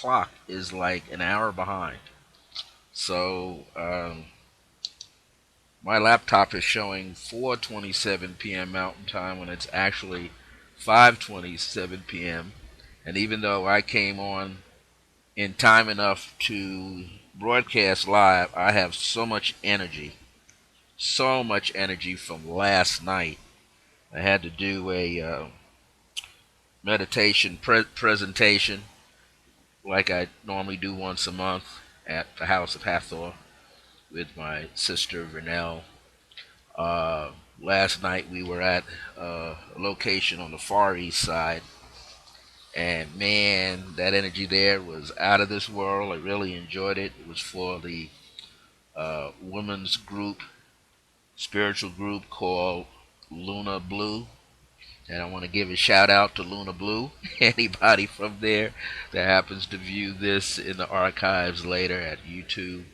clock is like an hour behind. So my laptop is showing 4:27 p.m. Mountain Time when it's actually 5:27 p.m. And even though I came on in time enough to broadcast live, I have so much energy from last night. I had to do a meditation presentation like I normally do once a month at the House of Hathor with my sister Vernell. Uh, Last night we were at a location on the Far East Side, and man, that energy there was out of this world. I really enjoyed it. It was for the women's group, spiritual group called Luna Blue. And I want to give a shout out to Luna Blue. Anybody from there that happens to view this in the archives later at YouTube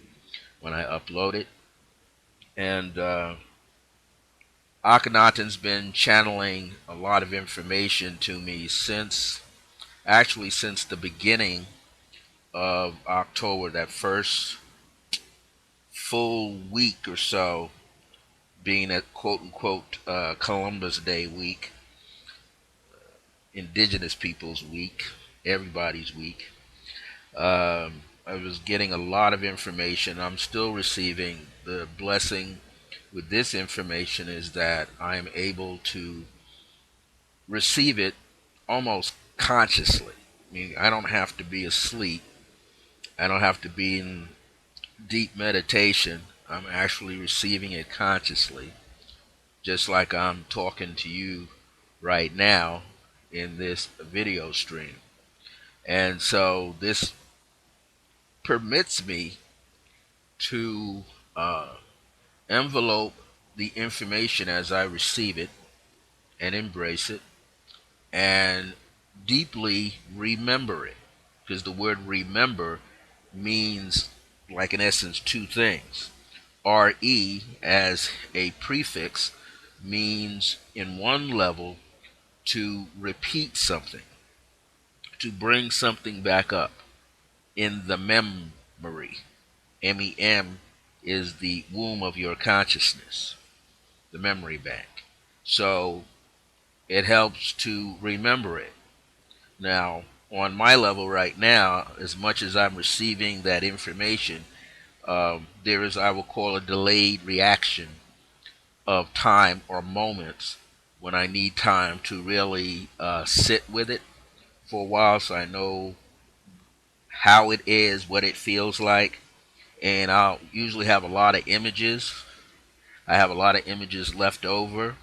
when I upload it. And Akhenaten's been channeling a lot of information to me since the beginning of October, that first full week or so being at quote unquote Columbus Day week, Indigenous Peoples Week, everybody's week. I was getting a lot of information. I'm still receiving. The blessing with this information is that I'm able to receive it almost consciously. I mean, I don't have to be asleep. I don't have to be in deep meditation. I'm actually receiving it consciously, just like I'm talking to you right now in this video stream. And so this permits me to envelope the information as I receive it and embrace it and deeply remember it. Because the word remember means, like in essence, two things. RE as a prefix means, in one level, to repeat something, to bring something back up in the memory. MEM is the womb of your consciousness, the memory bank. So it helps to remember it. Now, on my level right now, as much as I'm receiving that information, there is, I will call, a delayed reaction of time or moments when I need time to really sit with it for a while so I know how it is, what it feels like. And I'll usually have a lot of images. I have a lot of images left over.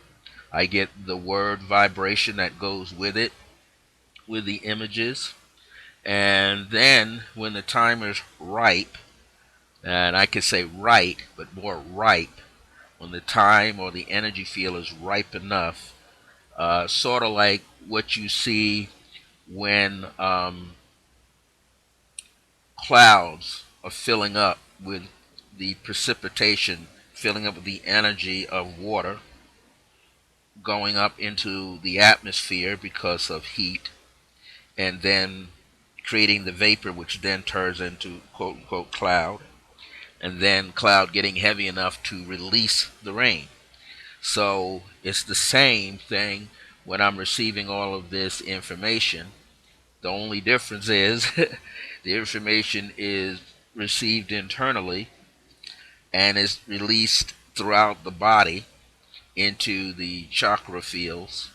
I get the word vibration that goes with it, with the images. And then when the time is ripe, and I could say right, but more ripe, when the time or the energy field is ripe enough, sort of like what you see when clouds are filling up with the precipitation, filling up with the energy of water, going up into the atmosphere because of heat, and then creating the vapor, which then turns into quote unquote cloud, and then cloud getting heavy enough to release the rain. So it's the same thing when I'm receiving all of this information. The only difference is the information is received internally and is released throughout the body into the chakra fields,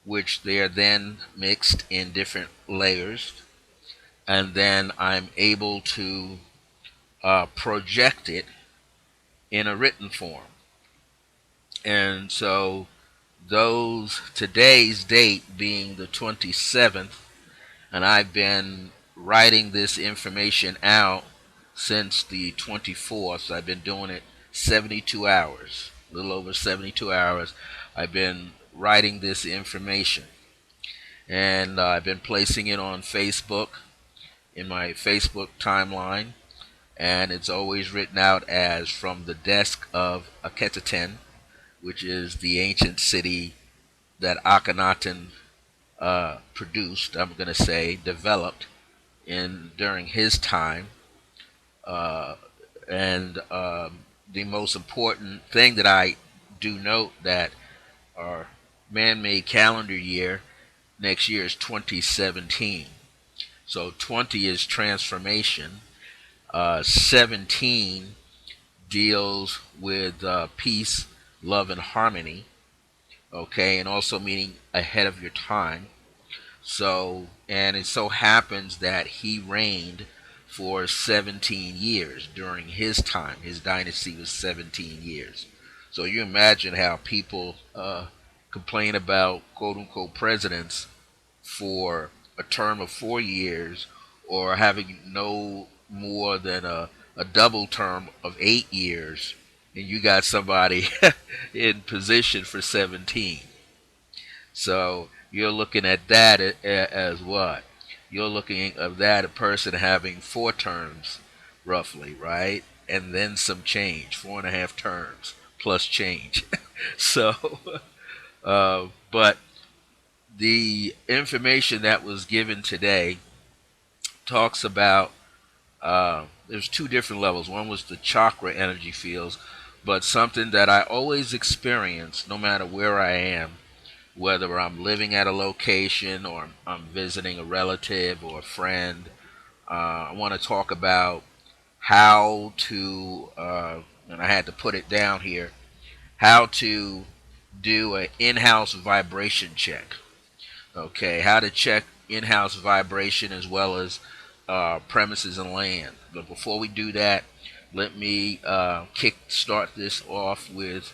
which they are then mixed in different layers, and then I'm able to project it in a written form. And so today's date being the 27th, and I've been writing this information out since the 24th. So I've been doing it 72 hours, a little over 72 hours. I've been writing this information, and I've been placing it on Facebook, in my Facebook timeline, and it's always written out as from the desk of Akhenaten, which is the ancient city that Akhenaten produced, I'm going to say developed, in during his time. Uh, and The most important thing that I do note that our man-made calendar year next year is 2017. So 20 is transformation. 17 deals with peace, love, and harmony. Okay, and also meaning ahead of your time. So, and it so happens that he reigned for 17 years during his time. His dynasty was 17 years. So you imagine how people complain about quote unquote presidents for a term of 4 years or having no more than a double term of 8 years, and you got somebody in position for 17. So you're looking at that as what? You're looking at that a person having 4 terms, roughly, right? And then some change, 4.5 terms plus change. So, but the information that was given today talks about there's two different levels. One was the chakra energy fields, but something that I always experience no matter where I am, whether I'm living at a location or I'm visiting a relative or a friend. I want to talk about how to, and I had to put it down here, how to do an in-house vibration check. Okay, how to check in-house vibration as well as premises and land. But before we do that, let me kick start this off with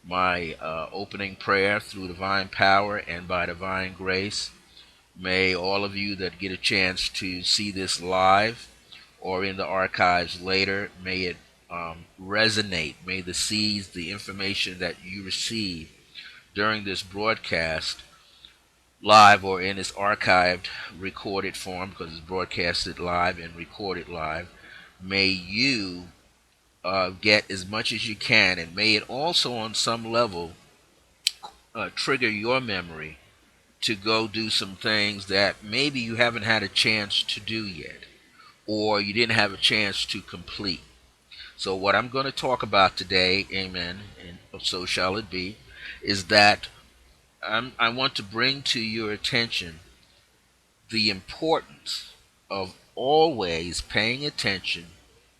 my opening prayer. Through divine power and by divine grace, may all of you that get a chance to see this live or in the archives later, may it resonate. May the seeds, the information that you receive during this broadcast, live or in its archived recorded form, because it's broadcasted live and recorded live, may you get as much as you can, and may it also on some level trigger your memory to go do some things that maybe you haven't had a chance to do yet, or you didn't have a chance to complete. So what I'm going to talk about today, amen, and so shall it be, is that I want to bring to your attention the importance of always paying attention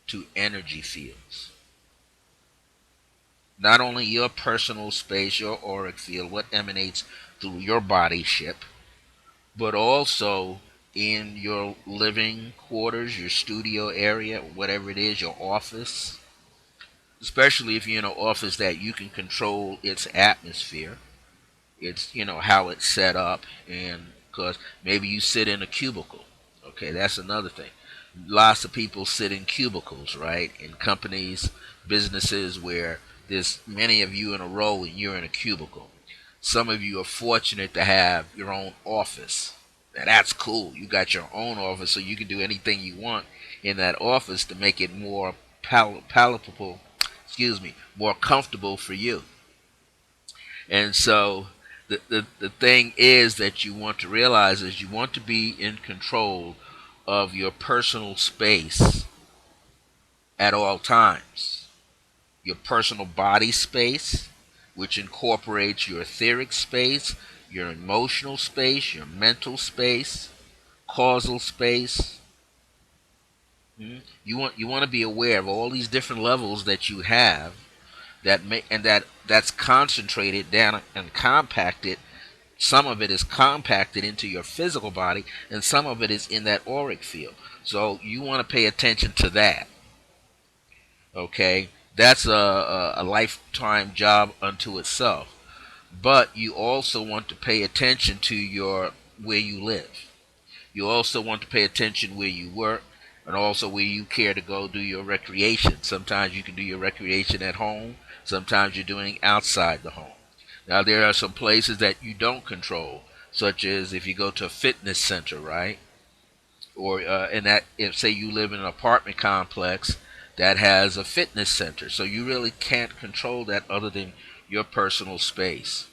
to energy fields. Not only your personal space, your auric field, what emanates through your body ship, but also in your living quarters, your studio area, whatever it is, your office, especially if you're in an office that you can control its atmosphere. It's how it's set up, and because maybe you sit in a cubicle. Okay, that's another thing. Lots of people sit in cubicles, right? In companies, businesses where there's many of you in a row and you're in a cubicle. Some of you are fortunate to have your own office. Now that's cool. You got your own office, so you can do anything you want in that office to make it more palatable. Excuse me, more comfortable for you. And so the thing is that you want to realize is you want to be in control of your personal space at all times. Your personal body space, which incorporates your etheric space, your emotional space, your mental space, causal space. You want to be aware of all these different levels that you have that's concentrated down and compacted. Some of it is compacted into your physical body, and some of it is in that auric field. So you want to pay attention to that. Okay, that's a lifetime job unto itself. But you also want to pay attention to your where you live. You also want to pay attention where you work, and also where you care to go do your recreation. Sometimes you can do your recreation at home. Sometimes you're doing outside the home. Now there are some places that you don't control, such as if you go to a fitness center, right? Or in that, if say you live in an apartment complex that has a fitness center, so you really can't control that other than your personal space.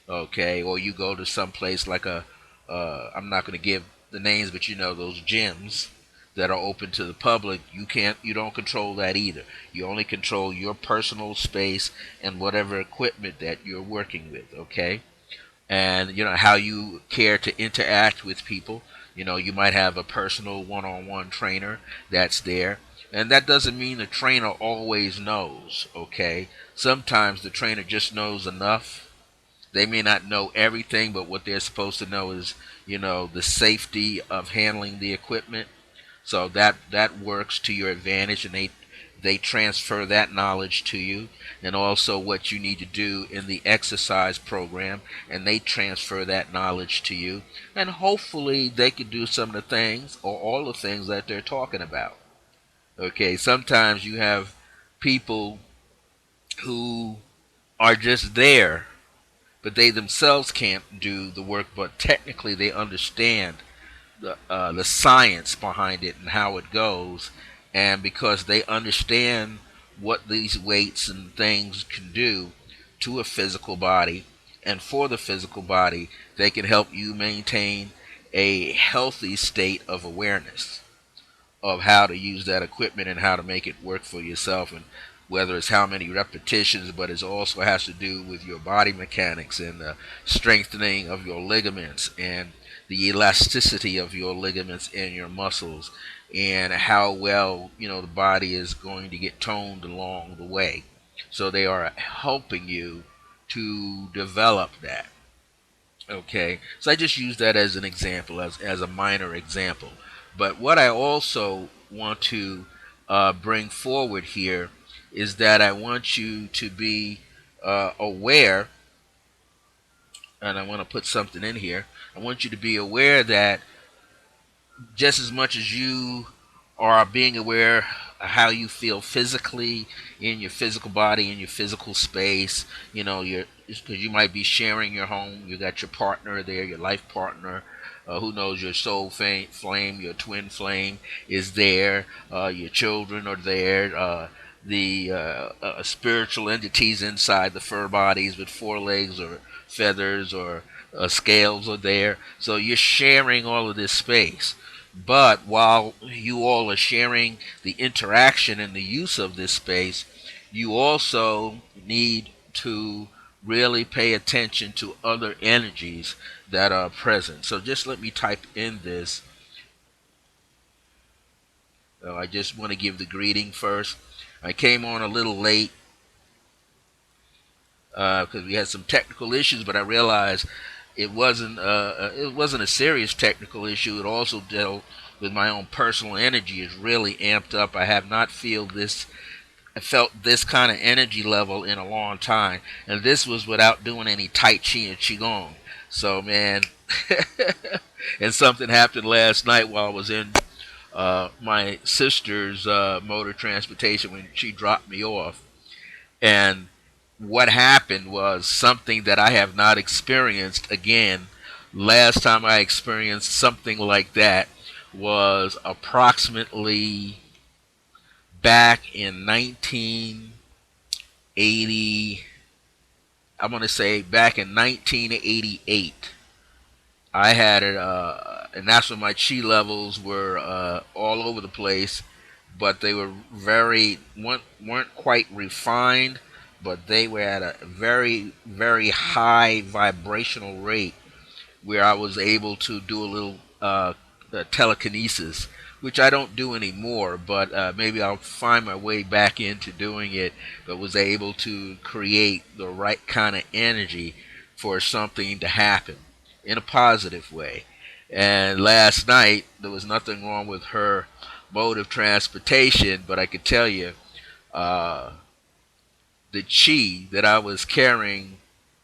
Okay, or you go to some place like I'm not going to give the names, but those gyms. that are open to the public, you don't control that either. You only control your personal space and whatever equipment that you're working with, okay? And how you care to interact with people. You might have a personal one-on-one trainer that's there, and that doesn't mean the trainer always knows, okay? Sometimes the trainer just knows enough. They may not know everything, but what they're supposed to know is, the safety of handling the equipment. So that works to your advantage, and they transfer that knowledge to you, and also what you need to do in the exercise program, and they transfer that knowledge to you, and hopefully they can do some of the things or all the things that they're talking about. Okay, sometimes you have people who are just there, but they themselves can't do the work, but technically they understand the science behind it and how it goes, and because they understand what these weights and things can do to a physical body, and for the physical body, they can help you maintain a healthy state of awareness of how to use that equipment and how to make it work for yourself, and whether it's how many repetitions, but it also has to do with your body mechanics and the strengthening of your ligaments and the elasticity of your ligaments and your muscles, and how well the body is going to get toned along the way. So they are helping you to develop that. Okay, so I just use that as an example, as a minor example. But what I also want to bring forward here is that I want you to be aware, and I want to put something in here. I want you to be aware that just as much as you are being aware of how you feel physically in your physical body, in your physical space, because you might be sharing your home. You got your partner there, your life partner. Who knows? Your soul flame, your twin flame is there. Your children are there. The spiritual entities inside the fur bodies with four legs or feathers or scales are there. So you're sharing all of this space. But while you all are sharing the interaction and the use of this space, you also need to really pay attention to other energies that are present. So just let me type in this. I just want to give the greeting first. I came on a little late because we had some technical issues, but I realized it wasn't a serious technical issue. It also dealt with my own personal energy. Is really amped up. I have not felt this kind of energy level in a long time, and this was without doing any tai chi and qigong. So man, and something happened last night while I was in my sister's motor transportation when she dropped me off. And what happened was something that I have not experienced again. Last time I experienced something like that was approximately back in 1980. I'm going to say back in 1988. I had it, and that's when my chi levels were all over the place, but they were weren't quite refined, but they were at a very very high vibrational rate where I was able to do a little telekinesis, which I don't do anymore, but maybe I'll find my way back into doing it. But was able to create the right kind of energy for something to happen in a positive way. And last night, there was nothing wrong with her mode of transportation, but I could tell you uh, the chi that I was carrying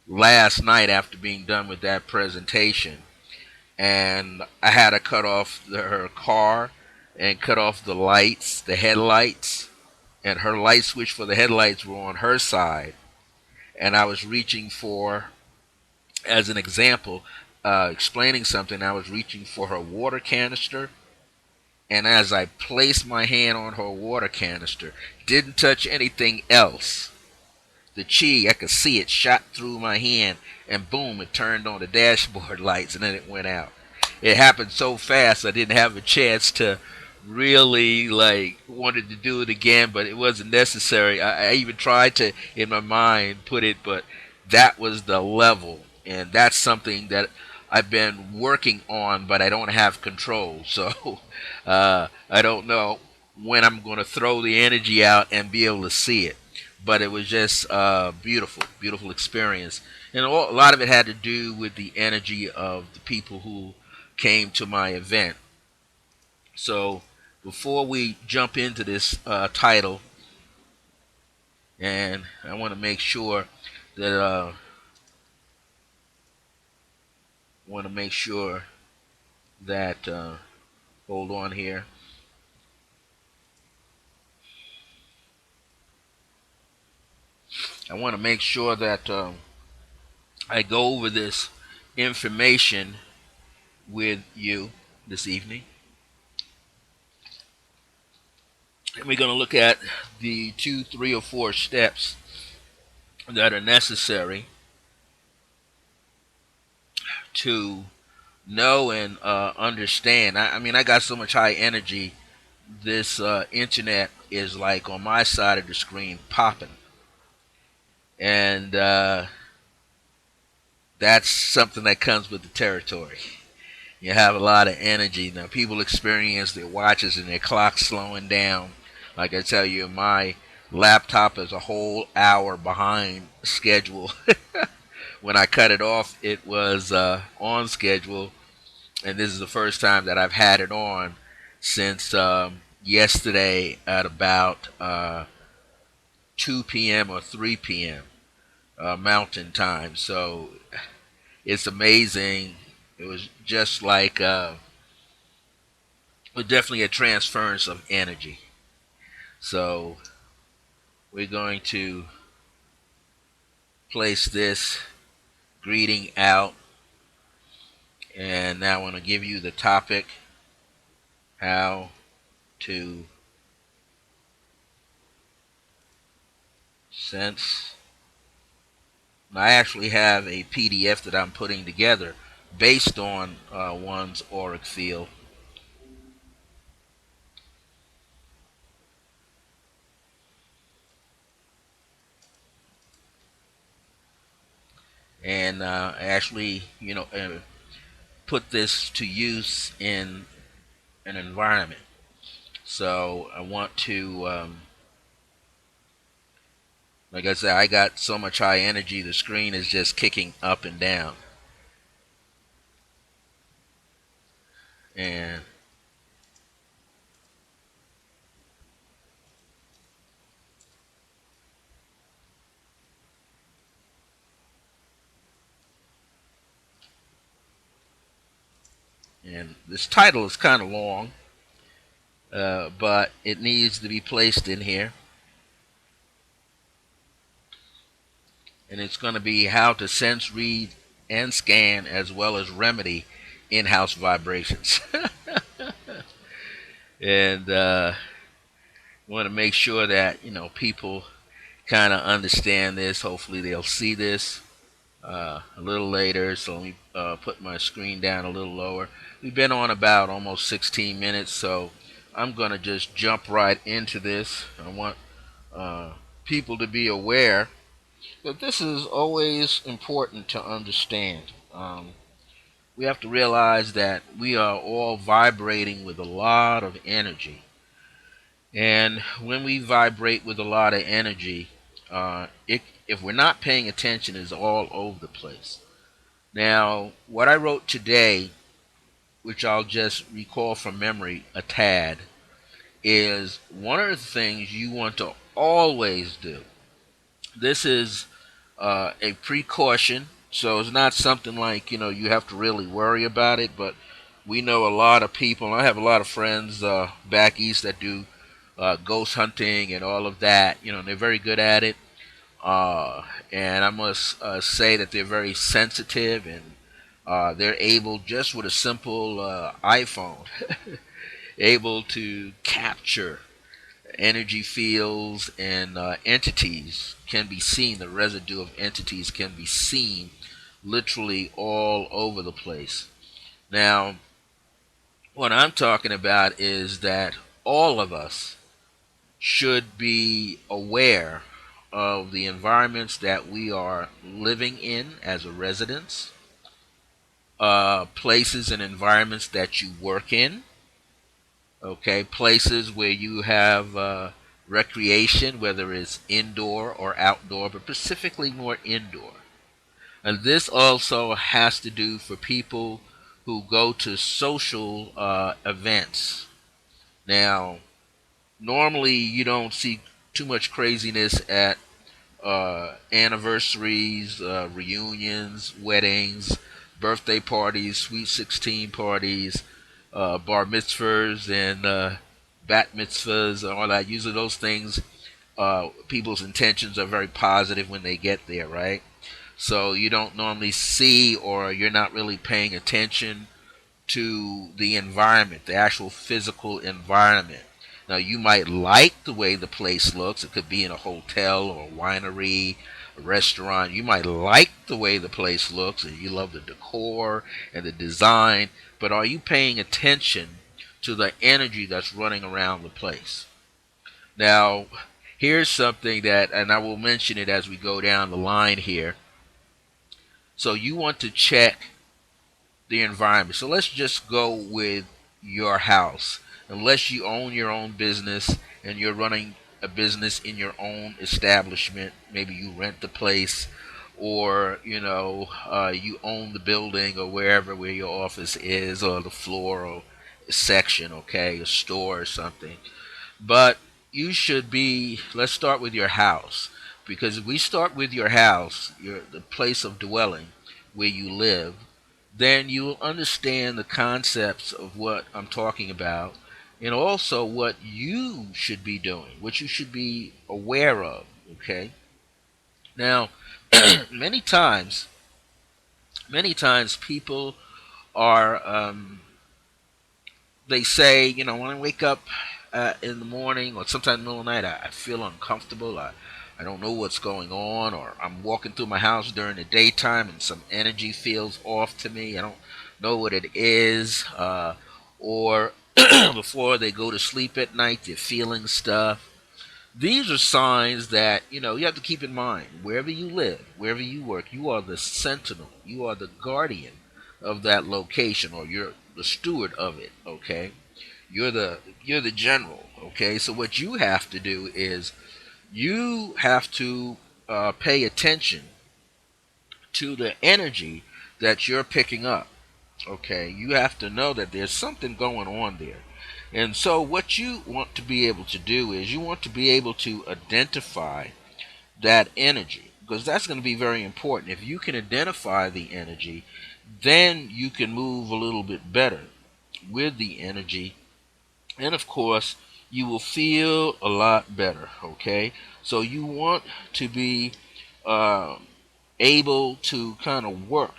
last night after being done with that presentation, and I had to cut off her car and cut off the lights, the headlights, and her light switch for the headlights were on her side, and I was reaching for, as an example, explaining something, I was reaching for her water canister, and as I placed my hand on her water canister, didn't touch anything else. The chi, I could see it shot through my hand, and boom, it turned on the dashboard lights, and then it went out. It happened so fast I didn't have a chance to really like wanted to do it again, but it wasn't necessary. I even tried to, in my mind, put it, but that was the level, and that's something that I've been working on, but I don't have control. So I don't know when I'm going to throw the energy out and be able to see it. But it was just beautiful, beautiful experience, and a lot of it had to do with the energy of the people who came to my event. So before we jump into this title, and I want to make sure that want to make sure that hold on here. I want to make sure that I go over this information with you this evening, and we're going to look at the two, three, or four steps that are necessary to know and understand. I mean, I got so much high energy. This internet is like on my side of the screen popping, and that's something that comes with the territory. You have a lot of energy. Now, people experience their watches and their clocks slowing down. Like I tell you, my laptop is a whole hour behind schedule. When I cut it off, it was on schedule, and this is the first time that I've had it on since yesterday at about 2 p.m. or 3 p.m. Mountain Time. So it's amazing. It was just like definitely a transference of energy. So we're going to place this greeting out, and now I want to give you the topic: how to sense. I actually have a PDF that I'm putting together based on one's auric field, and actually, put this to use in an environment. So I want to, like I said, I got so much high energy, the screen is just kicking up and down. And this title is kind of long, but it needs to be placed in here. And it's going to be how to sense, read, and scan, as well as remedy in-house vibrations. And want to make sure that people kind of understand this. Hopefully, they'll see this a little later. So let me put my screen down a little lower. We've been on about almost 16 minutes, so I'm going to just jump right into this. I want people to be aware that this is always important to understand. We have to realize that we are all vibrating with a lot of energy. And when we vibrate with a lot of energy, if we're not paying attention, it's all over the place. Now, what I wrote today, which I'll just recall from memory a tad, is one of the things you want to always do. This is a precaution, so it's not something like you have to really worry about it. But we know a lot of people. And I have a lot of friends back east that do ghost hunting and all of that. They're very good at it. And I must say that they're very sensitive, and they're able, just with a simple iPhone, able to capture energy fields, and entities can be seen. The residue of entities can be seen literally all over the place. Now, What I'm talking about is that all of us should be aware of the environments that we are living in as a residence, places and environments that you work in, okay, places where you have recreation, whether it's indoor or outdoor, but specifically more indoor. And this also has to do for people who go to social events. Now, normally you don't see too much craziness at anniversaries, reunions, weddings, birthday parties, sweet 16 parties, bar mitzvahs, and bat mitzvahs, and all that. Usually, those things, people's intentions are very positive when they get there, right? So you don't normally see, or you're not really paying attention to the environment, the actual physical environment. Now, you might like the way the place looks. It could be in a hotel or a winery, a restaurant. You might like the way the place looks and you love the decor and the design, but are you paying attention to the energy that's running around the place? Now, here's something that, and I will mention it as we go down the line here. So, you want to check the environment. So let's just go with your house. Unless you own your own business and you're running a business in your own establishment, maybe you rent the place, or you own the building or wherever where your office is, or the floor or section, okay, a store or something. But you should be, let's start with your house. Because if we start with your house, the place of dwelling where you live, then you will understand the concepts of what I'm talking about, and also what you should be doing, what you should be aware of. Okay. Now, many times, many times people are they say, when I wake up in the morning or sometime in the middle of the night, I feel uncomfortable. I don't know what's going on, or I'm walking through my house during the daytime and some energy feels off to me. I don't know what it is. Or before they go to sleep at night, they're feeling stuff. These are signs that you have to keep in mind. Wherever you live, wherever you work, you are the sentinel. You are the guardian of that location, or you're the steward of it. Okay, you're the general. Okay, so what you have to do is you have to pay attention to the energy that you're picking up. Okay, you have to know that there's something going on there. And so, what you want to be able to do is you want to be able to identify that energy, because that's going to be very important. If you can identify the energy, then you can move a little bit better with the energy. And of course, you will feel a lot better. Okay, so you want to be uh, able to kind of work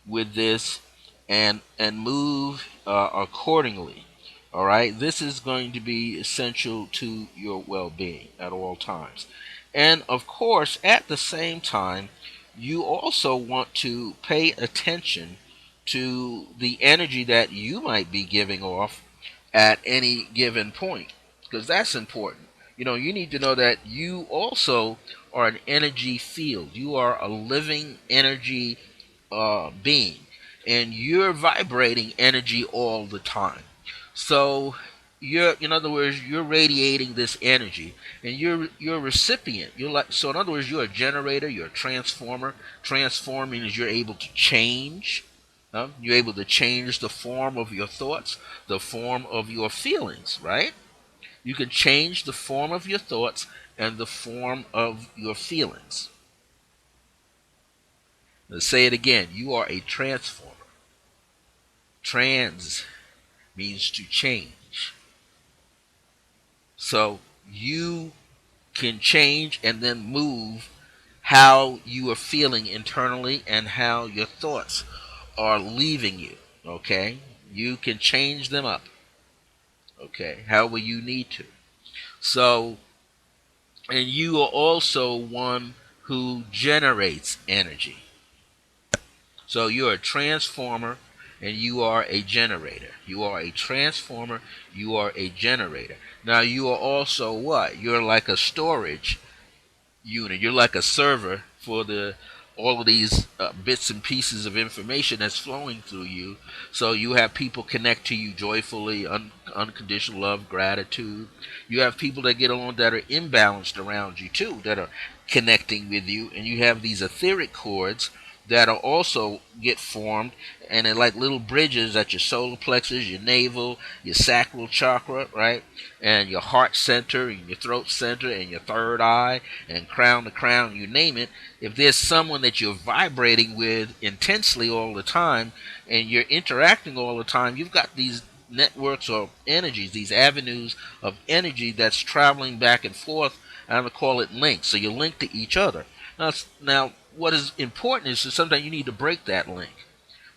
with this and move accordingly. All right, this is going to be essential to your well-being at all times. And of course, at the same time, you also want to pay attention to the energy that you might be giving off at any given point, because that's important. You need to know that you also are an energy field. You are a living energy being, and you're vibrating energy all the time. So in other words, you're radiating this energy, and you're a recipient. You're like, so in other words, you're a generator, you're a transformer. Transforming is you're able to change. You're able to change the form of your thoughts, the form of your feelings, right? You can change the form of your thoughts and the form of your feelings. Let's say it again. You are a transformer. Trans means to change. So you can change and then move how you are feeling internally and how your thoughts are leaving you. Okay? You can change them up. Okay? However you need to. So, and you are also one who generates energy. So you're a transformer and you are a generator. You are a transformer. You are a generator. Now you are also what? You're like a storage unit. You're like a server for the all of these bits and pieces of information that's flowing through you. So you have people connect to you joyfully, unconditional love, gratitude. You have people that get along that are imbalanced around you too, that are connecting with you, and you have these etheric cords that are also get formed, and they're like little bridges at your solar plexus, your navel, your sacral chakra, right, and your heart center, and your throat center, and your third eye, and crown to crown, you name it. If there's someone that you're vibrating with intensely all the time, and you're interacting all the time, you've got these networks of energies, these avenues of energy that's traveling back and forth. I'm going to call it links. So you're linked to each other. Now, what is important is that sometimes you need to break that link.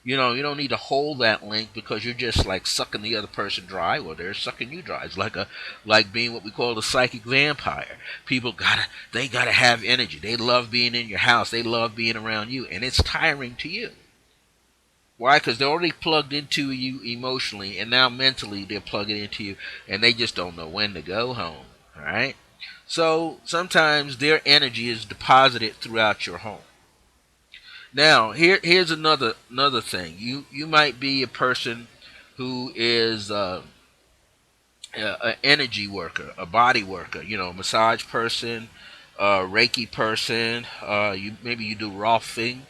You don't need to hold that link because you're just like sucking the other person dry, or they're sucking you dry. It's like being what we call the psychic vampire. They gotta have energy. They love being in your house. They love being around you, and it's tiring to you. Why? Because they're already plugged into you emotionally, and now mentally they're plugging into you, and they just don't know when to go home. All right. So sometimes their energy is deposited throughout your home. Now, here's another thing. You might be a person who is an energy worker, a body worker. Massage person, Reiki person. You do Rolfing.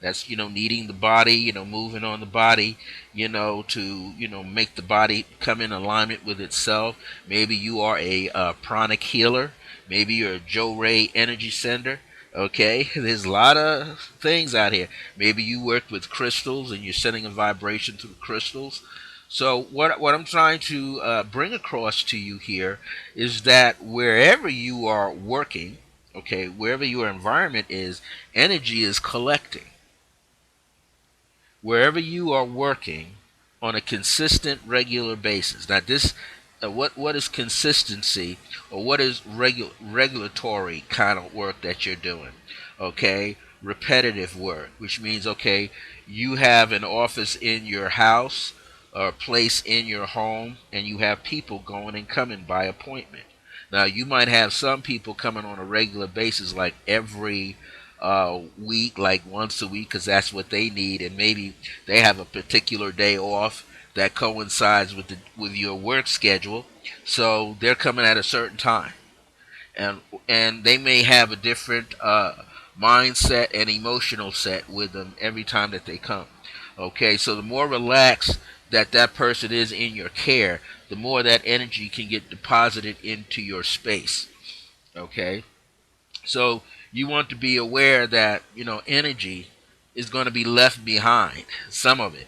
That's kneading the body. Moving on the body. To make the body come in alignment with itself. Maybe you are a pranic healer. Maybe you're a Joe Ray energy sender. Okay, there's a lot of things out here. Maybe you work with crystals and you're sending a vibration through the crystals. So what I'm trying to bring across to you here is that wherever you are working, okay, wherever your environment is, energy is collecting. Wherever you are working on a consistent, regular basis. Now, this what is consistency, or what is regulatory kind of work that you're doing? Okay, repetitive work, which means okay, you have an office in your house or a place in your home, and you have people going and coming by appointment. Now, you might have some people coming on a regular basis, like every week, like once a week, because that's what they need, and maybe they have a particular day off that coincides with your work schedule, so they're coming at a certain time, and they may have a different mindset and emotional set with them every time that they come. Okay, so the more relaxed that person is in your care, the more that energy can get deposited into your space. Okay, so you want to be aware that energy is going to be left behind. Some of it,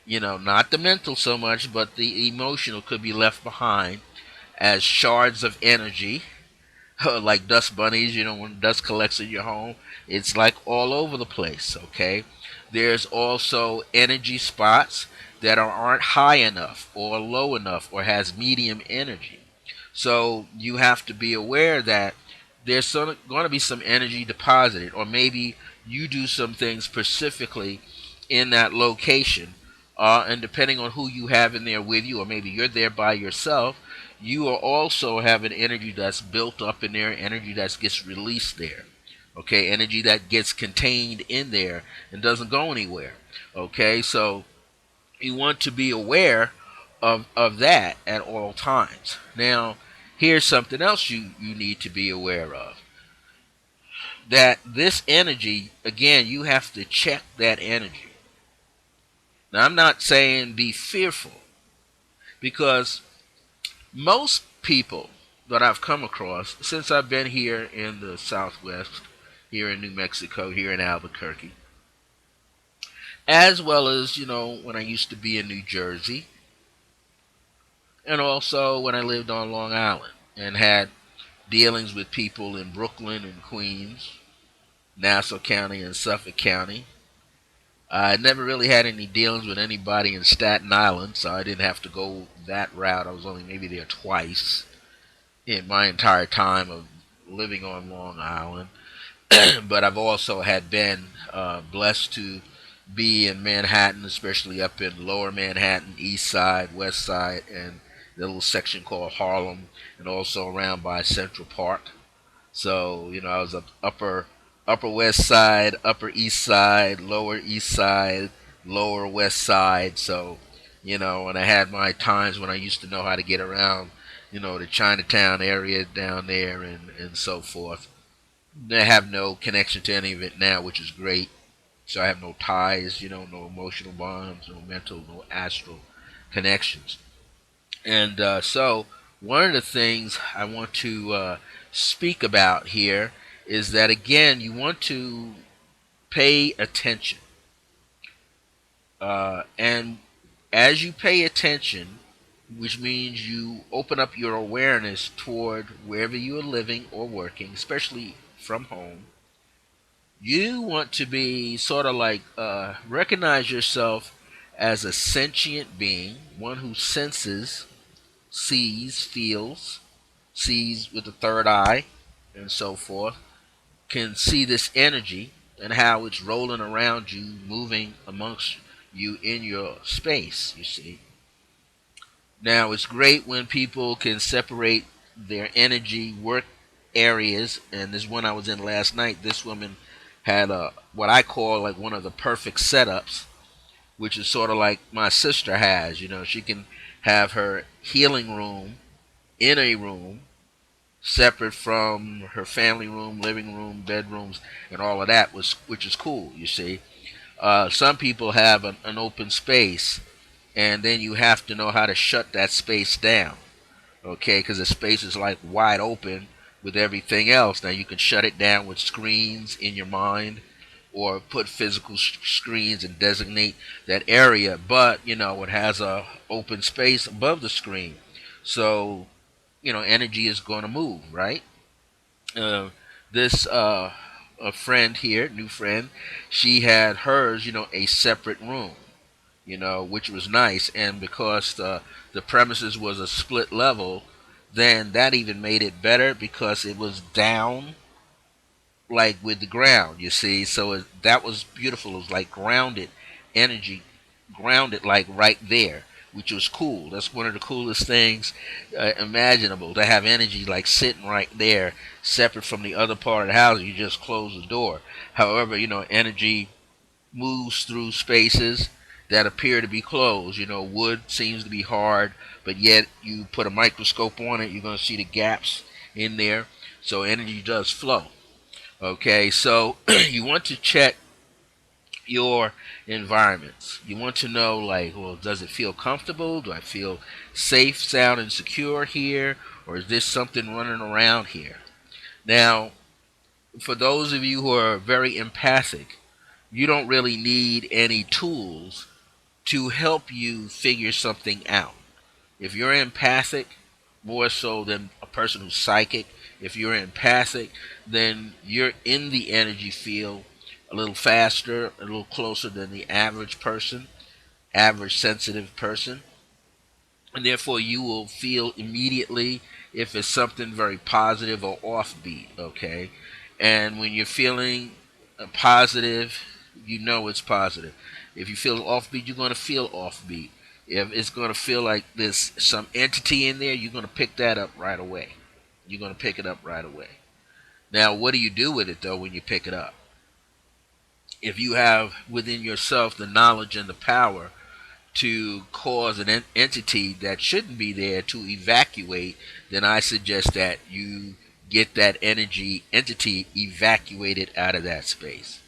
not the mental so much, but the emotional could be left behind as shards of energy, like dust bunnies. When dust collects in your home, it's like all over the place. Okay, there's also energy spots that aren't high enough or low enough or has medium energy. So you have to be aware that there's going to be some energy deposited, or maybe you do some things specifically in that location, and depending on who you have in there with you, or maybe you're there by yourself, you are also having energy that's built up in there, energy that gets released there. Okay, energy that gets contained in there and doesn't go anywhere. Okay, so you want to be aware of that at all times. Now, here's something else you need to be aware of. That this energy, again, you have to check that energy. Now, I'm not saying be fearful, because most people that I've come across since I've been here in the Southwest, here in New Mexico, here in Albuquerque, as well as, when I used to be in New Jersey, and also when I lived on Long Island and had dealings with people in Brooklyn and Queens, Nassau County and Suffolk County. I never really had any dealings with anybody in Staten Island, so I didn't have to go that route. I was only maybe there twice in my entire time of living on Long Island. But I've also had been blessed to be in Manhattan, especially up in lower Manhattan, east side, west side, and the little section called Harlem, and also around by Central Park. So, I was up upper west side, upper east side, lower east side, lower west side. So, and I had my times when I used to know how to get around, the Chinatown area down there and so forth. I have no connection to any of it now, which is great. So I have no ties, no emotional bonds, no mental, no astral connections. And so one of the things I want to speak about here is that, again, you want to pay attention. And as you pay attention, which means you open up your awareness toward wherever you are living or working, especially from home, you want to be sort of like recognize yourself as a sentient being, one who senses, sees, feels, sees with the third eye, and so forth, can see this energy and how it's rolling around you, moving amongst you in your space, you see. Now, it's great when people can separate their energy work areas, and this one I was in last night, this woman had what I call like one of the perfect setups, which is sort of like my sister has. She can have her healing room in a room separate from her family room, living room, bedrooms, and all of that, which is cool. You see, some people have an open space, and then you have to know how to shut that space down. Okay, because the space is like wide open with everything else. Now you can shut it down with screens in your mind, or put physical screens and designate that area. But it has a open space above the screen, so energy is going to move, right? uh, this a friend here, new friend, she had hers, a separate room, which was nice. And because the premises was a split level, then that even made it better because it was down like with the ground, you see. So that was beautiful. It was like grounded energy, grounded like right there, which was cool. That's one of the coolest things imaginable, to have energy like sitting right there, separate from the other part of the house. You just close the door. However, energy moves through spaces that appear to be closed. Wood seems to be hard, but yet you put a microscope on it, you're going to see the gaps in there. So energy does flow. Okay, so you want to check your environments. You want to know, like, well, does it feel comfortable? Do I feel safe, sound, and secure here? Or is this something running around here? Now, for those of you who are very empathic, you don't really need any tools to help you figure something out. If you're empathic, more so than a person who's psychic, if you're empathic, then you're in the energy field a little faster, a little closer than the average person, average sensitive person. And therefore, you will feel immediately if it's something very positive or offbeat, okay? And when you're feeling positive, you know it's positive. If you feel offbeat, you're going to feel offbeat. If it's going to feel like there's some entity in there, you're going to pick that up right away. You're going to pick it up right away. Now, what do you do with it, though, when you pick it up? If you have within yourself the knowledge and the power to cause an entity that shouldn't be there to evacuate, then I suggest that you get that entity evacuated out of that space.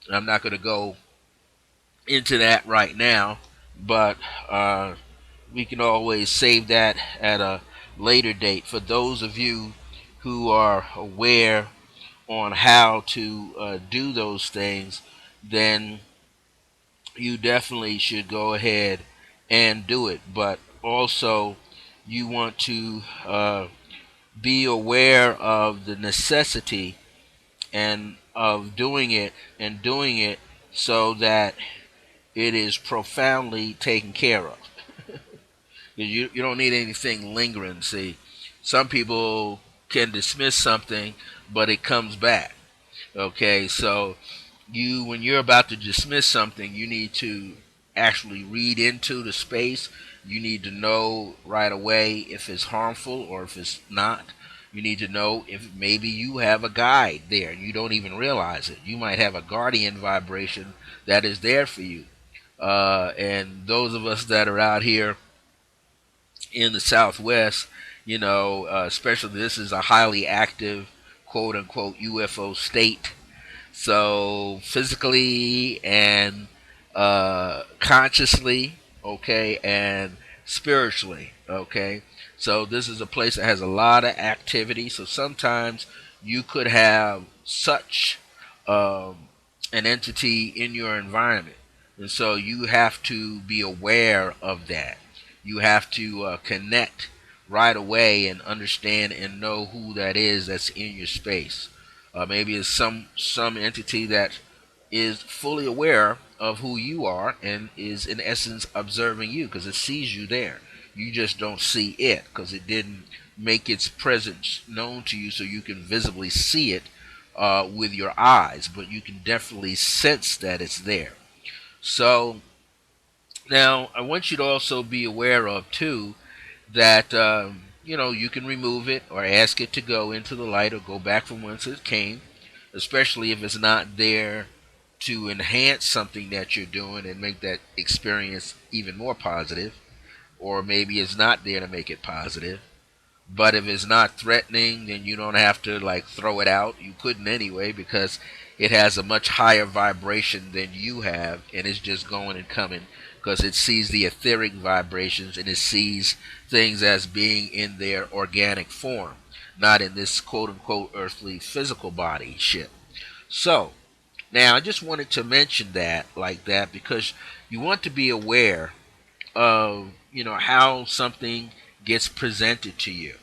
And I'm not going to go into that right now, but we can always save that at a later date. For those of you who are aware on how to do those things, then you definitely should go ahead and do it. But also, you want to be aware of the necessity and of doing it so that it is profoundly taken care of. You don't need anything lingering. See, some people can dismiss something, but it comes back. Okay, so when you're about to dismiss something, you need to actually read into the space. You need to know right away if it's harmful or if it's not. You need to know if maybe you have a guide there and you don't even realize it. You might have a guardian vibration that is there for you. And those of us that are out here in the Southwest, especially, this is a highly active, quote unquote, UFO state. So physically and consciously, okay, and spiritually, okay. So this is a place that has a lot of activity. So sometimes you could have such um, an entity in your environment, and so you have to be aware of that. You have to connect right away and understand and know who that is that's in your space. Maybe it's some entity that is fully aware of who you are and is in essence observing you because it sees you there. You just don't see it because it didn't make its presence known to you so you can visibly see it with your eyes, but you can definitely sense that it's there. So now I want you to also be aware of too that you can remove it or ask it to go into the light or go back from whence it came, especially if it's not there to enhance something that you're doing and make that experience even more positive, or maybe it's not there to make it positive. But if it's not threatening, then you don't have to like throw it out. You couldn't anyway because it has a much higher vibration than you have, and it's just going and coming because it sees the etheric vibrations and it sees things as being in their organic form, not in this quote unquote earthly physical body shit. So now I just wanted to mention that like that because you want to be aware of how something gets presented to you,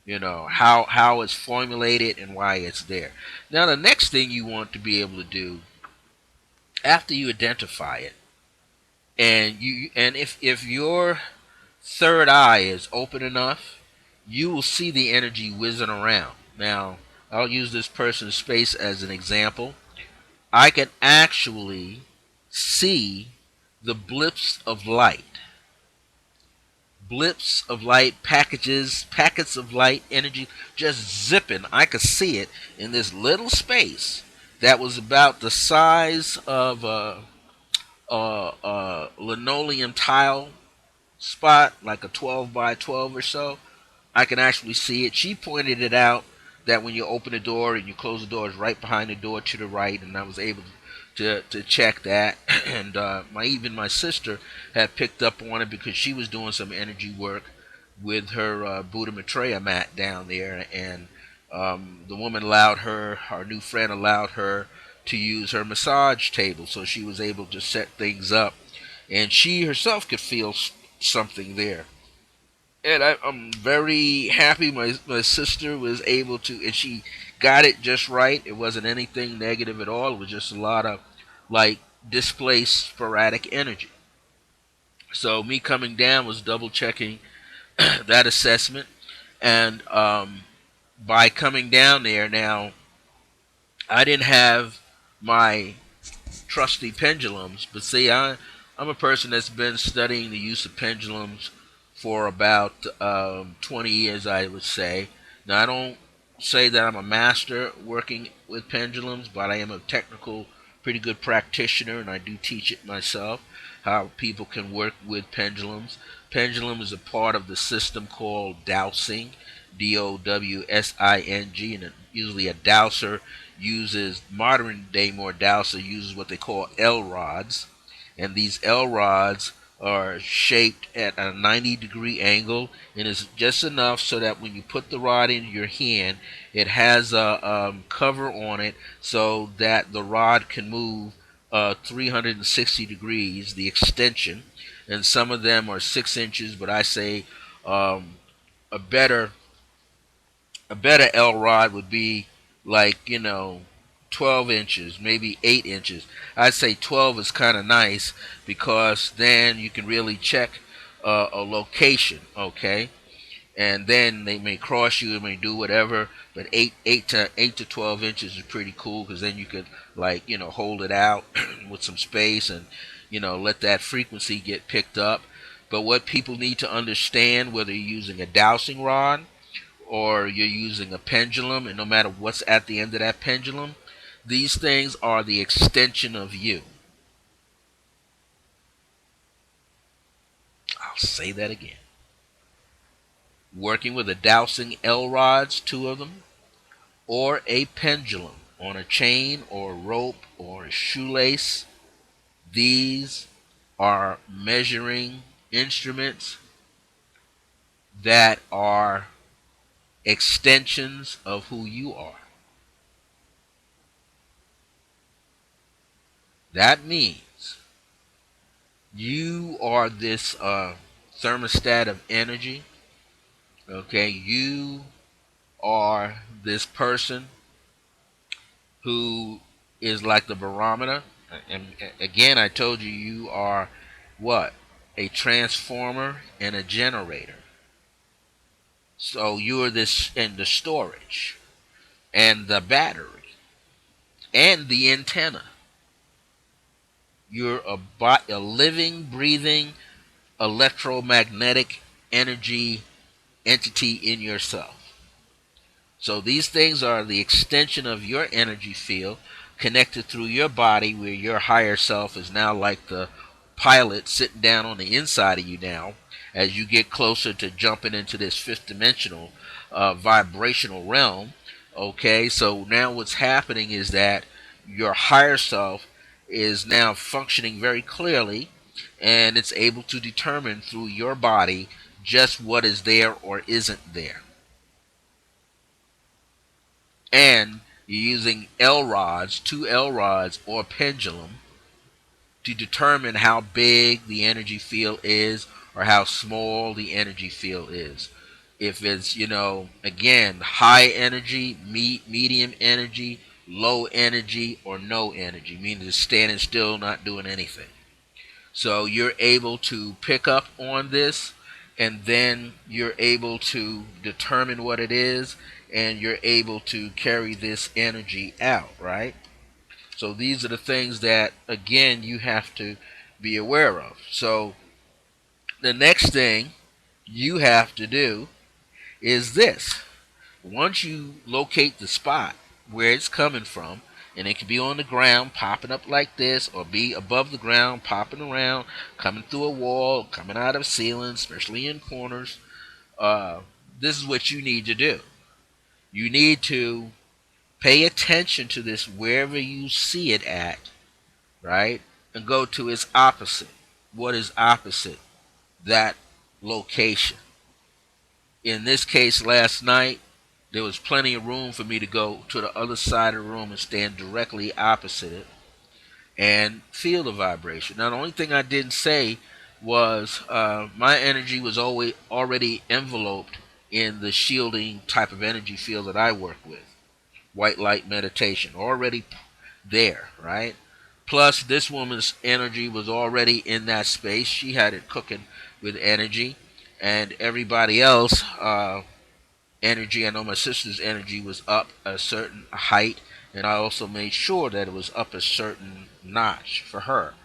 how it's formulated and why it's there. Now the next thing you want to be able to do after you identify it, and if your third eye is open enough, you will see the energy whizzing around. Now I'll use this person's space as an example. I can actually see the blips of light, packets of light energy just zipping. I could see it in this little space that was about the size of a linoleum tile spot, like a 12 by 12 or so. I can actually see it. She pointed it out that when you open the door and you close the door, it's right behind the door to the right, and I was able to check that. And my sister had picked up on it because she was doing some energy work with her Buddha Maitreya mat down there, and the woman allowed her, our new friend allowed her to use her massage table, so she was able to set things up, and she herself could feel something there. And I'm very happy my sister was able to, and she got it just right. It wasn't anything negative at all. It was just a lot of like displaced sporadic energy. So me coming down was double checking that assessment, and by coming down there now, I didn't have my trusty pendulums. But see, I'm a person that's been studying the use of pendulums for about 20 years, I would say. Now, I don't say that I'm a master working with pendulums, but I am a technical, pretty good practitioner, and I do teach it myself how people can work with pendulums. Pendulum is a part of the system called dowsing, Dowsing, and usually a dowser uses modern day more dowser uses what they call L rods, and these L rods are shaped at a 90-degree angle and is just enough so that when you put the rod in your hand, it has a cover on it so that the rod can move 360 degrees, the extension, and some of them are 6 inches, but I say um, a better a better L rod would be like 12 inches, maybe 8 inches. I'd say 12 is kind of nice because then you can really check a location. Okay, and then they may cross you and may do whatever. But 8 to 12 inches is pretty cool, because then you could, like, hold it out with some space, and let that frequency get picked up. But what people need to understand, whether you're using a dowsing rod or you're using a pendulum, and no matter what's at the end of that pendulum, these things are the extension of you. I'll say that again. Working with a dowsing L rods, two of them, or a pendulum on a chain or a rope or a shoelace, these are measuring instruments that are extensions of who you are. That means you are this thermostat of energy. Okay, you are this person who is like the barometer. And again, I told you, you are what? A transformer and a generator. So you're this in the storage and the battery and the antenna. You're a living, breathing, electromagnetic energy entity in yourself. So these things are the extension of your energy field, connected through your body, where your higher self is now like the pilot sitting down on the inside of you now, as you get closer to jumping into this fifth dimensional vibrational realm. Okay, so now what's happening is that your higher self is now functioning very clearly, and it's able to determine through your body just what is there or isn't there. And you're using L rods, two L rods, or pendulum to determine how big the energy field is or how small the energy field is. If it's, again, high energy, medium energy, low energy, or no energy, meaning it's standing still, not doing anything. So you're able to pick up on this, and then you're able to determine what it is, and you're able to carry this energy out, right? So these are the things that, again, you have to be aware of. So the next thing you have to do is this. Once you locate the spot where it's coming from, and it could be on the ground popping up like this, or be above the ground popping around, coming through a wall, coming out of ceilings, especially in corners, uh, this is what you need to do. You need to pay attention to this wherever you see it at, right? And go to its opposite. What is opposite that location? In this case, last night, there was plenty of room for me to go to the other side of the room and stand directly opposite it and feel the vibration. Now, the only thing I didn't say was my energy was always already enveloped in the shielding type of energy field that I work with. White light meditation, already there, right? Plus, this woman's energy was already in that space. She had it cooking with energy, and everybody else energy. I know my sister's energy was up a certain height, and I also made sure that it was up a certain notch for her.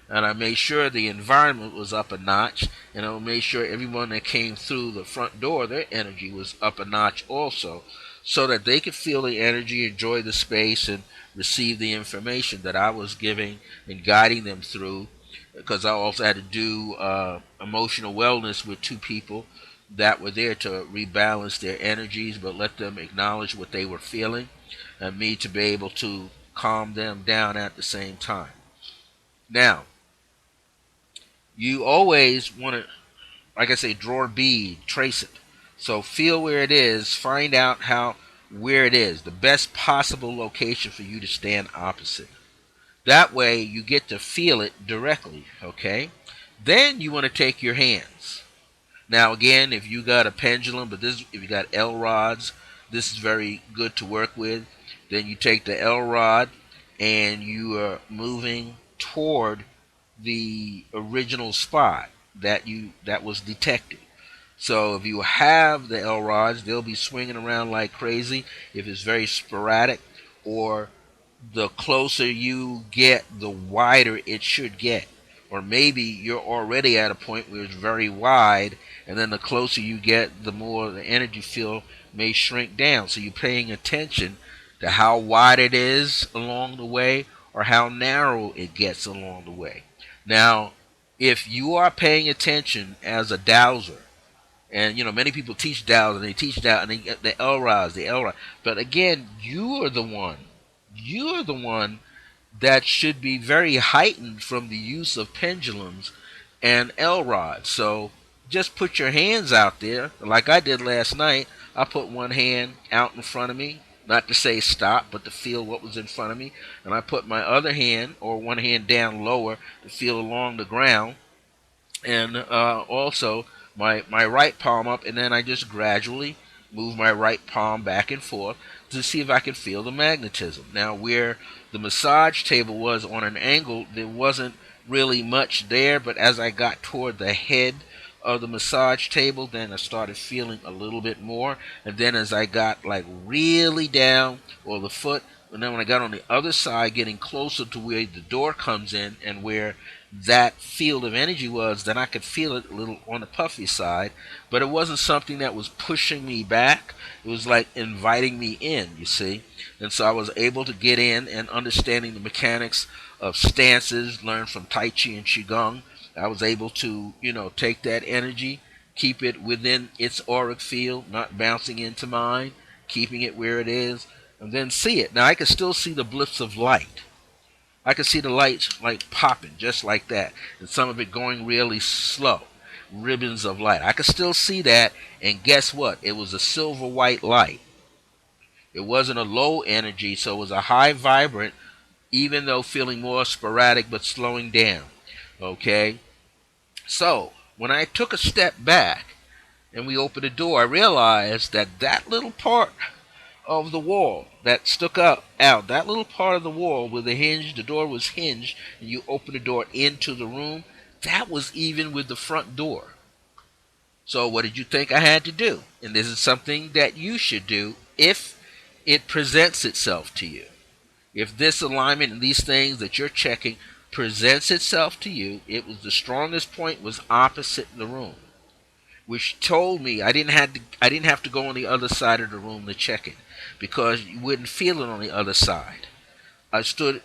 And I made sure the environment was up a notch, and I made sure everyone that came through the front door, their energy was up a notch also, so that they could feel the energy, enjoy the space, and receive the information that I was giving and guiding them through. Because I also had to do emotional wellness with two people that were there to rebalance their energies, but let them acknowledge what they were feeling, and me to be able to calm them down at the same time. Now, you always want to, like I say, draw a bead, trace it. So feel where it is, find out where it is, the best possible location for you to stand opposite. That way you get to feel it directly, okay? Then you want to take your hands. Now again, if you got a pendulum, but if you got L rods, this is very good to work with. Then you take the L rod and you are moving toward the original spot that was detected. So if you have the L rods, they'll be swinging around like crazy if it's very sporadic, or the closer you get, the wider it should get. Or maybe you're already at a point where it's very wide, and then the closer you get, the more the energy field may shrink down. So you're paying attention to how wide it is along the way or how narrow it gets along the way. Now, if you are paying attention as a dowser, and many people teach dowsing, and they teach down, and they get the L-rods, the L-rod. But again, you are the one. You are the one that should be very heightened from the use of pendulums and L-rods. So just put your hands out there, like I did last night. I put one hand out in front of me, not to say stop, but to feel what was in front of me, and I put my other hand or one hand down lower to feel along the ground, and also my right palm up, and then I just gradually move my right palm back and forth to see if I can feel the magnetism. Now, where the massage table was on an angle, there wasn't really much there, but as I got toward the head of the massage table, then I started feeling a little bit more, and then as I got like really down, or the foot, and then when I got on the other side, getting closer to where the door comes in and where that field of energy was, then I could feel it a little on the puffy side, but it wasn't something that was pushing me back. It was like inviting me in, you see. And so I was able to get in, and understanding the mechanics of stances learned from Tai Chi and Qigong, I was able to, take that energy, keep it within its auric field, not bouncing into mine, keeping it where it is, and then see it. Now I can still see the blips of light. I could see the lights like popping just like that, and some of it going really slow. Ribbons of light. I could still see that, and guess what? It was a silver white light. It wasn't a low energy, so it was a high vibrant, even though feeling more sporadic but slowing down. Okay? So, when I took a step back and we opened the door, I realized that that little part of the wall that stuck out, that little part of the wall where the door was hinged, and you open the door into the room, that was even with the front door. So what did you think I had to do? And this is something that you should do if it presents itself to you. If this alignment and these things that you're checking presents itself to you, it was the strongest point was opposite in the room, which told me I didn't have to go on the other side of the room to check it, because you wouldn't feel it on the other side. I stood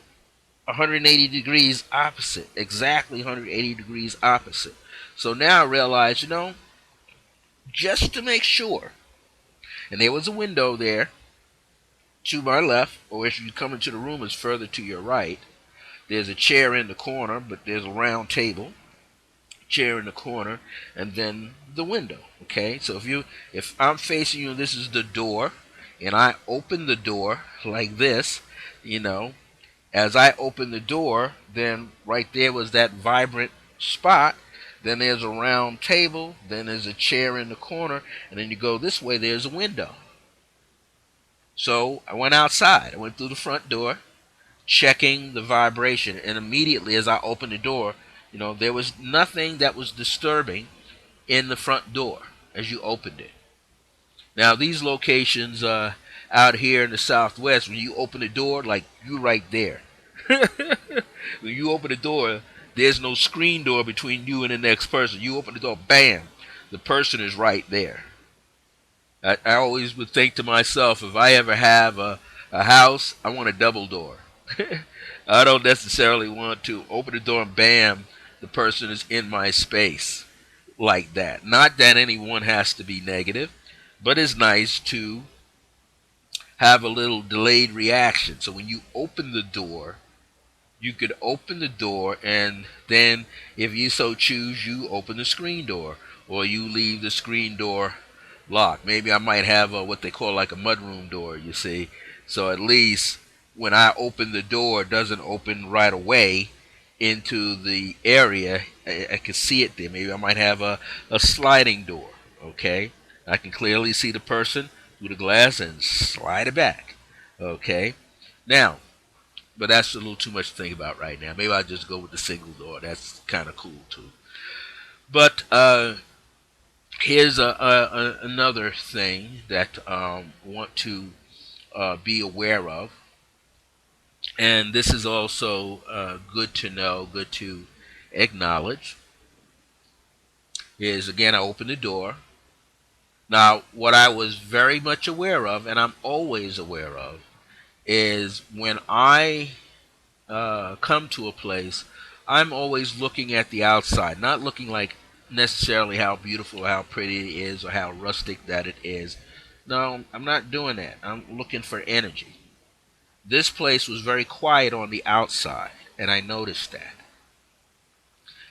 180 degrees opposite, exactly 180 degrees opposite. So now I realize, just to make sure, and there was a window there to my left, or if you come into the room, it's further to your right. There's a chair in the corner, but there's a round table, chair in the corner, and then the window. Okay, so if I'm facing you, and this is the door, and I open the door like this, you know, as I open the door, then right there was that vibrant spot. Then there's a round table, then there's a chair in the corner, and then you go this way, there's a window. So I went outside. I went through the front door, checking the vibration, and immediately as I opened the door, there was nothing that was disturbing in the front door as you opened it. Now these locations out here in the Southwest, when you open the door, like you right there. When you open the door, there's no screen door between you and the next person. You open the door, bam, the person is right there. I always would think to myself, if I ever have a house, I want a double door. I don't necessarily want to open the door and bam, the person is in my space like that. Not that anyone has to be negative, but it's nice to have a little delayed reaction. So when you open the door, you could open the door, and then if you so choose, you open the screen door, or you leave the screen door locked. Maybe I might have what they call like a mudroom door, you see. So at least when I open the door, it doesn't open right away into the area. I can see it there. Maybe I might have a sliding door, okay? I can clearly see the person through the glass and slide it back, okay? Now, but that's a little too much to think about right now. Maybe I'll just go with the single door. That's kind of cool too. But Here's another thing that want to be aware of, and this is also good to know, good to acknowledge. Is again, I open the door. Now, what I was very much aware of, and I'm always aware of, is when I come to a place, I'm always looking at the outside, not looking like necessarily how beautiful, how pretty it is, or how rustic that it is. No, I'm not doing that. I'm looking for energy. This place was very quiet on the outside, and I noticed that.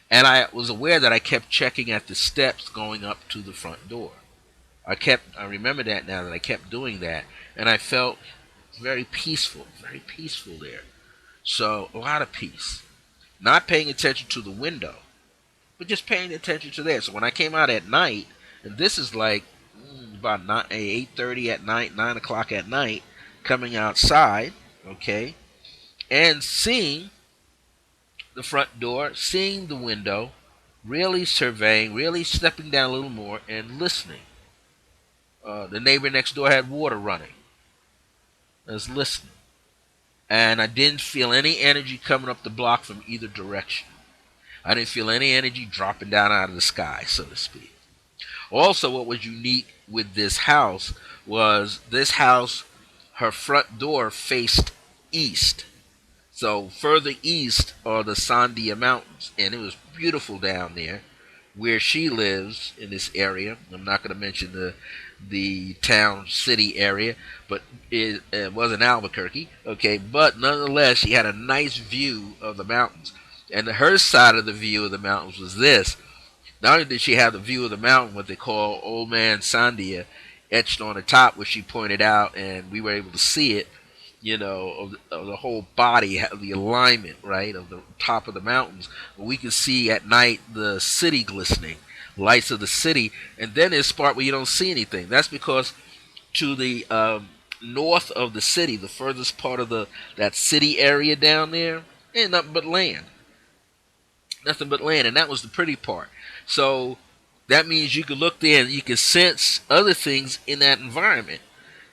And I was aware that I kept checking at the steps going up to the front door. I remember that now that I kept doing that, and I felt very peaceful there. So, a lot of peace. Not paying attention to the window, but just paying attention to that. So when I came out at night, and this is like about 8:30 at night, 9 o'clock at night, coming outside, okay, and seeing the front door, seeing the window, really surveying, really stepping down a little more and listening. The neighbor next door had water running. I was listening, and I didn't feel any energy coming up the block from either direction. I didn't feel any energy dropping down out of the sky, so to speak. Also, what was unique with this house was this house, her front door faced east. So further east are the Sandia Mountains, and it was beautiful down there where she lives in this area. I'm not going to mention the town city area, but it was in Albuquerque. Okay, but nonetheless, she had a nice view of the mountains, and her side of the view of the mountains was this. Not only did she have the view of the mountain, what they call Old Man Sandia, etched on the top, which she pointed out, and we were able to see it, of the whole body, the alignment, right, of the top of the mountains. We could see at night the city glistening, lights of the city, and then there's a part where you don't see anything. That's because to the north of the city, the furthest part of that city area down there, ain't nothing but land. Nothing but land, and that was the pretty part. So that means you can look there and you can sense other things in that environment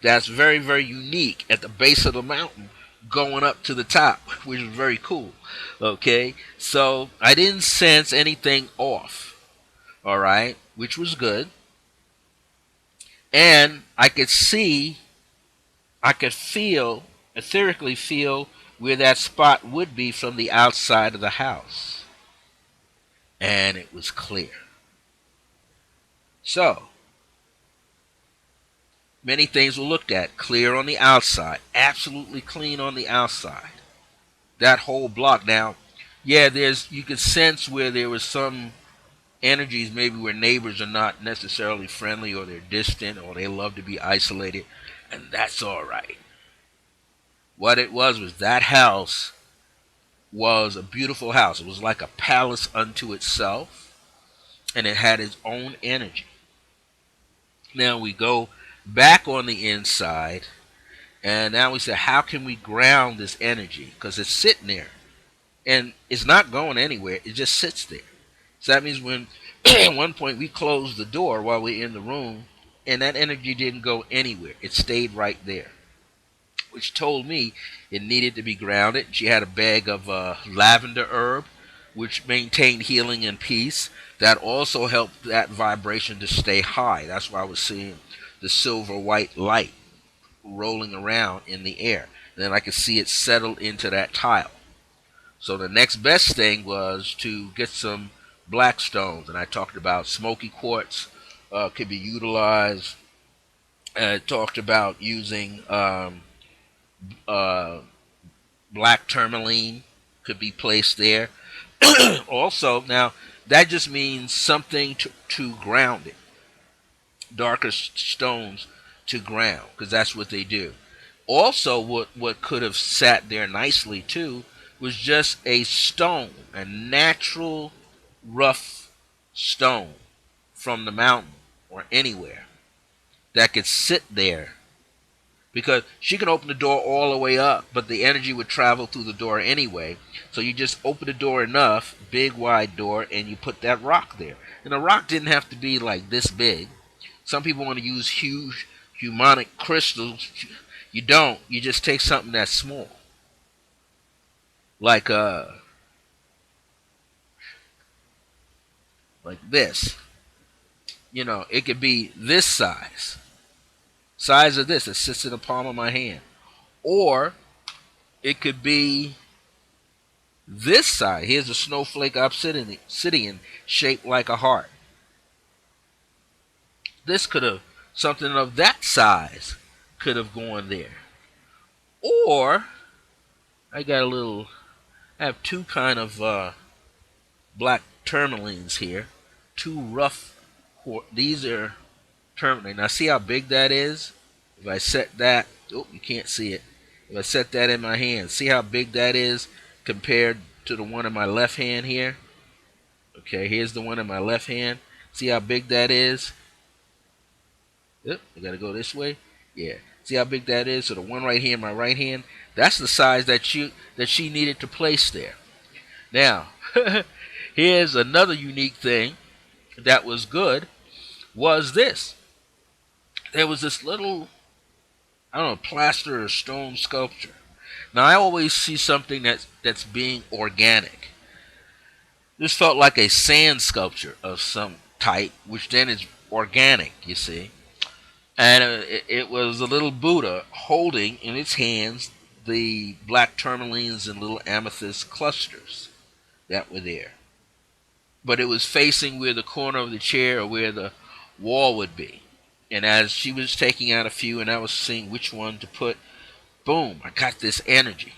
that's very, very unique at the base of the mountain going up to the top, which is very cool. Okay, so I didn't sense anything off, all right, which was good. And I could feel, etherically feel where that spot would be from the outside of the house. And it was clear. So, many things were looked at. Clear on the outside. Absolutely clean on the outside. That whole block. Now, yeah, you could sense where there was some energies, maybe where neighbors are not necessarily friendly, or they're distant, or they love to be isolated. And that's all right. What it was that house was a beautiful house. It was like a palace unto itself, and it had its own energy. Now we go back on the inside, and now we say, how can we ground this energy? Because it's sitting there, and it's not going anywhere. It just sits there. So that means when at one point we closed the door while we're in the room, and that energy didn't go anywhere. It stayed right there, which told me it needed to be grounded. She had a bag of lavender herb, which maintained healing and peace. That also helped that vibration to stay high. That's why I was seeing the silver white light rolling around in the air. And then I could see it settle into that tile. So the next best thing was to get some black stones. And I talked about smoky quartz could be utilized. I talked about using uh, black tourmaline could be placed there. Also, now that just means something to ground it. Darker stones to ground, because that's what they do. Also, what could have sat there nicely too was just a stone, a natural rough stone from the mountain or anywhere that could sit there because she can open the door all the way up, but the energy would travel through the door anyway. So you just open the door enough, big wide door, and you put that rock there. And the rock didn't have to be like this big. Some people want to use huge humonic crystals. You don't. You just take something that's small, like like this. You know, it could be this size of this that sits in the palm of my hand, or it could be this size. Here's a snowflake obsidian shaped like a heart. This could have something of that size could have gone there. Or I got a little. I have two kind of black tourmalines here. Two rough. These are tourmaline. Now see how big that is. If I set that, oh, you can't see it. If I set that in my hand, see how big that is compared to the one in my left hand here. Okay, here's the one in my left hand. See how big that is? Yep, I gotta go this way. Yeah. See how big that is? So the one right here in my right hand, that's the size that she needed to place there. Now, here's another unique thing that was good was this. There was this little, I don't know, plaster or stone sculpture. Now I always see something that's being organic. This felt like a sand sculpture of some type, which then is organic, you see. And it was a little Buddha holding in its hands the black tourmalines and little amethyst clusters that were there. But it was facing where the corner of the chair or where the wall would be. And as she was taking out a few and I was seeing which one to put, boom, I got this energy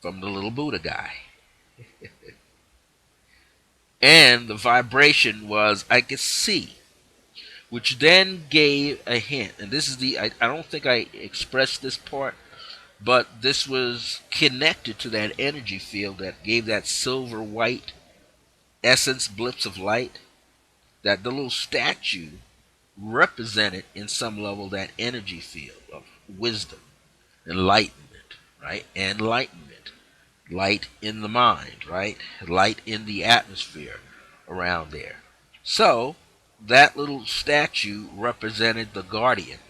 from the little Buddha guy. And the vibration was, I could see, which then gave a hint. And this is I don't think I expressed this part, but this was connected to that energy field that gave that silver white essence blips of light, that the little statue represented in some level that energy field of wisdom, enlightenment, right? Enlightenment, light in the mind, right? Light in the atmosphere around there. So that little statue represented the guardian.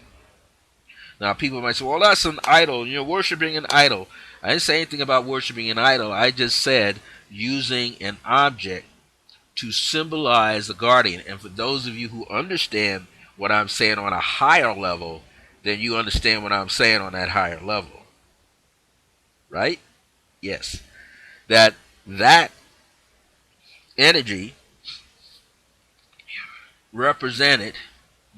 Now people might say, well, that's an idol. You're worshiping an idol. I didn't say anything about worshiping an idol. I just said using an object to symbolize the guardian. And for those of you who understand what I'm saying on a higher level, then you understand what I'm saying on that higher level. Right? Yes. That energy represented,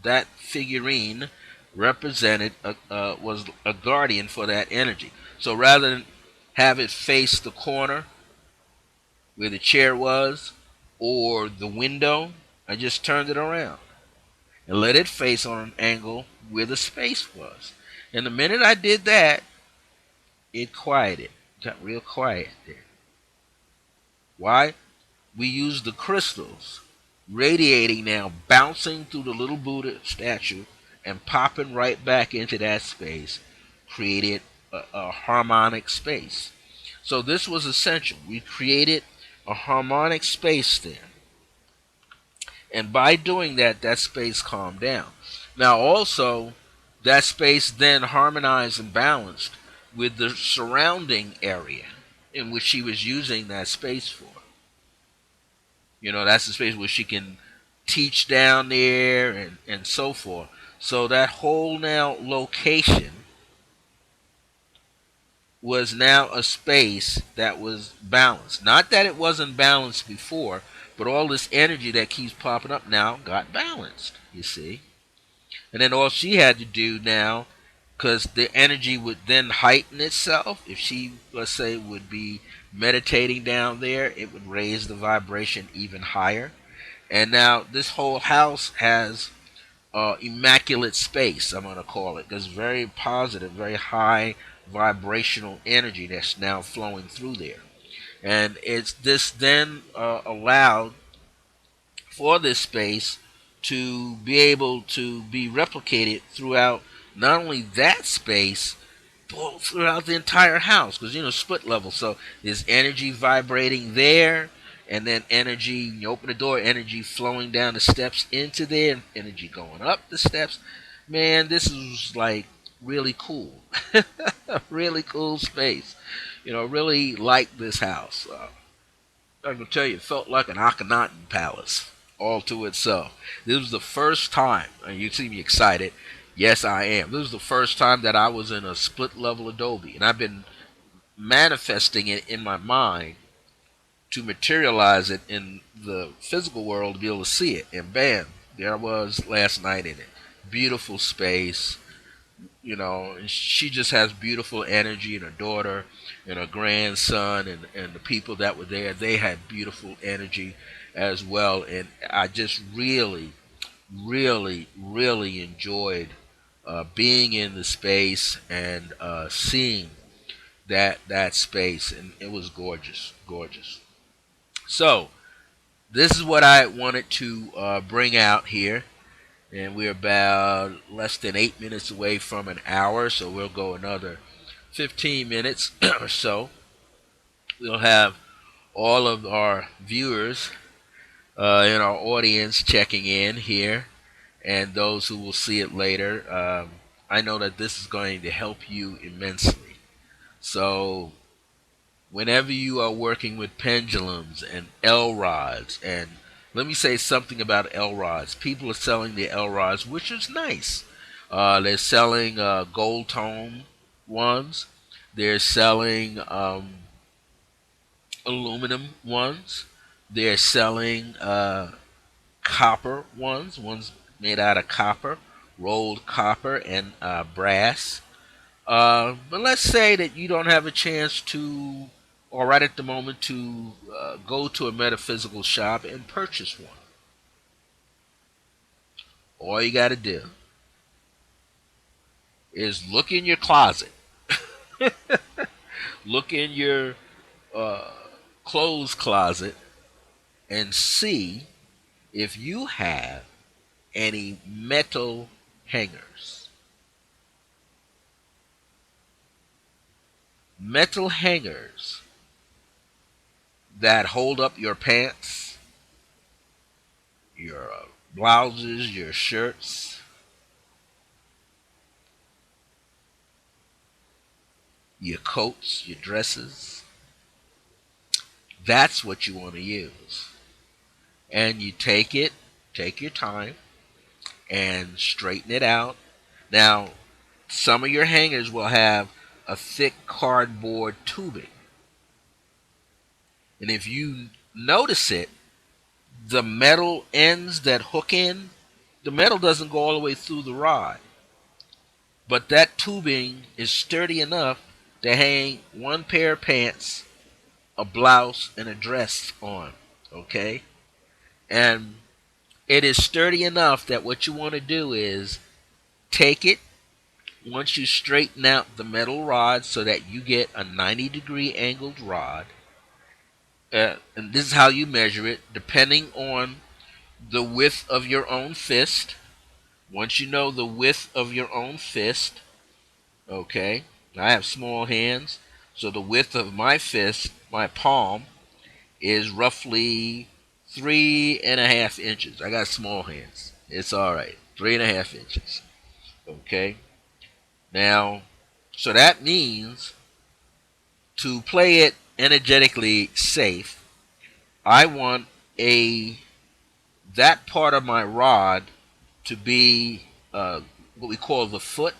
that figurine represented was a guardian for that energy. So rather than have it face the corner where the chair was or the window, I just turned it around and let it face on an angle where the space was. And the minute I did that, it quieted. Got real quiet there. Why? We used the crystals radiating now, bouncing through the little Buddha statue and popping right back into that space, created a harmonic space. So this was essential. We created a harmonic space there. And by doing that, that space calmed down. Now also, that space then harmonized and balanced with the surrounding area in which she was using that space for. You know, that's the space where she can teach down there and so forth. So that whole now location was now a space that was balanced. Not that it wasn't balanced before, but all this energy that keeps popping up now got balanced, you see. And then all she had to do now, because the energy would then heighten itself, if she, let's say, would be meditating down there, it would raise the vibration even higher. And now this whole house has immaculate space, I'm going to call it, because very positive, very high vibrational energy that's now flowing through there. And it's this then allowed for this space to be able to be replicated throughout Not only that space, but throughout the entire house, because split level. So there's energy vibrating there, and then energy. You open the door, energy flowing down the steps into there, and energy going up the steps. Man, this is like really cool, really cool space. Really like this house. I can tell you, it felt like an Akhenaten palace all to itself. This was the first time, and you see me excited. Yes, I am. This was the first time that I was in a split level Adobe, and I've been manifesting it in my mind to materialize it in the physical world to be able to see it. And bam, there I was last night in it. Beautiful space, and she just has beautiful energy, and her daughter and her grandson and the people that were there, they had beautiful energy as well. And I just really, really, really enjoyed being in the space and seeing that space, and it was gorgeous, gorgeous. So this is what I wanted to bring out here, and we're about less than 8 minutes away from an hour, so we'll go another 15 minutes or so. We'll have all of our viewers in our audience checking in here, and those who will see it later. I know that this is going to help you immensely. So whenever you are working with pendulums and L rods, and let me say something about L rods. People are selling the L rods, which is nice. They're selling gold tone ones. They're selling aluminum ones. They're selling copper ones made out of copper, rolled copper and brass. But let's say that you don't have a chance to, or right at the moment, to go to a metaphysical shop and purchase one. All you got to do is look in your closet, look in your uh, clothes closet, and see if you have any metal hangers. Metal hangers that hold up your pants, your blouses, your shirts, your coats, your dresses. That's what you want to use. And you take your time, and straighten it out. Now, some of your hangers will have a thick cardboard tubing. And if you notice it, the metal ends that hook in, the metal doesn't go all the way through the rod. But that tubing is sturdy enough to hang one pair of pants, a blouse, and a dress on. Okay? And it is sturdy enough that what you want to do is take it, once you straighten out the metal rod so that you get a 90-degree angled rod. And this is how you measure it, depending on the width of your own fist. Once you know the width of your own fist, okay, I have small hands, so the width of my fist, my palm, is roughly 3.5 inches. I got small hands. It's all right. 3.5 inches. Okay. Now, so that means to play it energetically safe, I want a that part of my rod to be what we call the foot.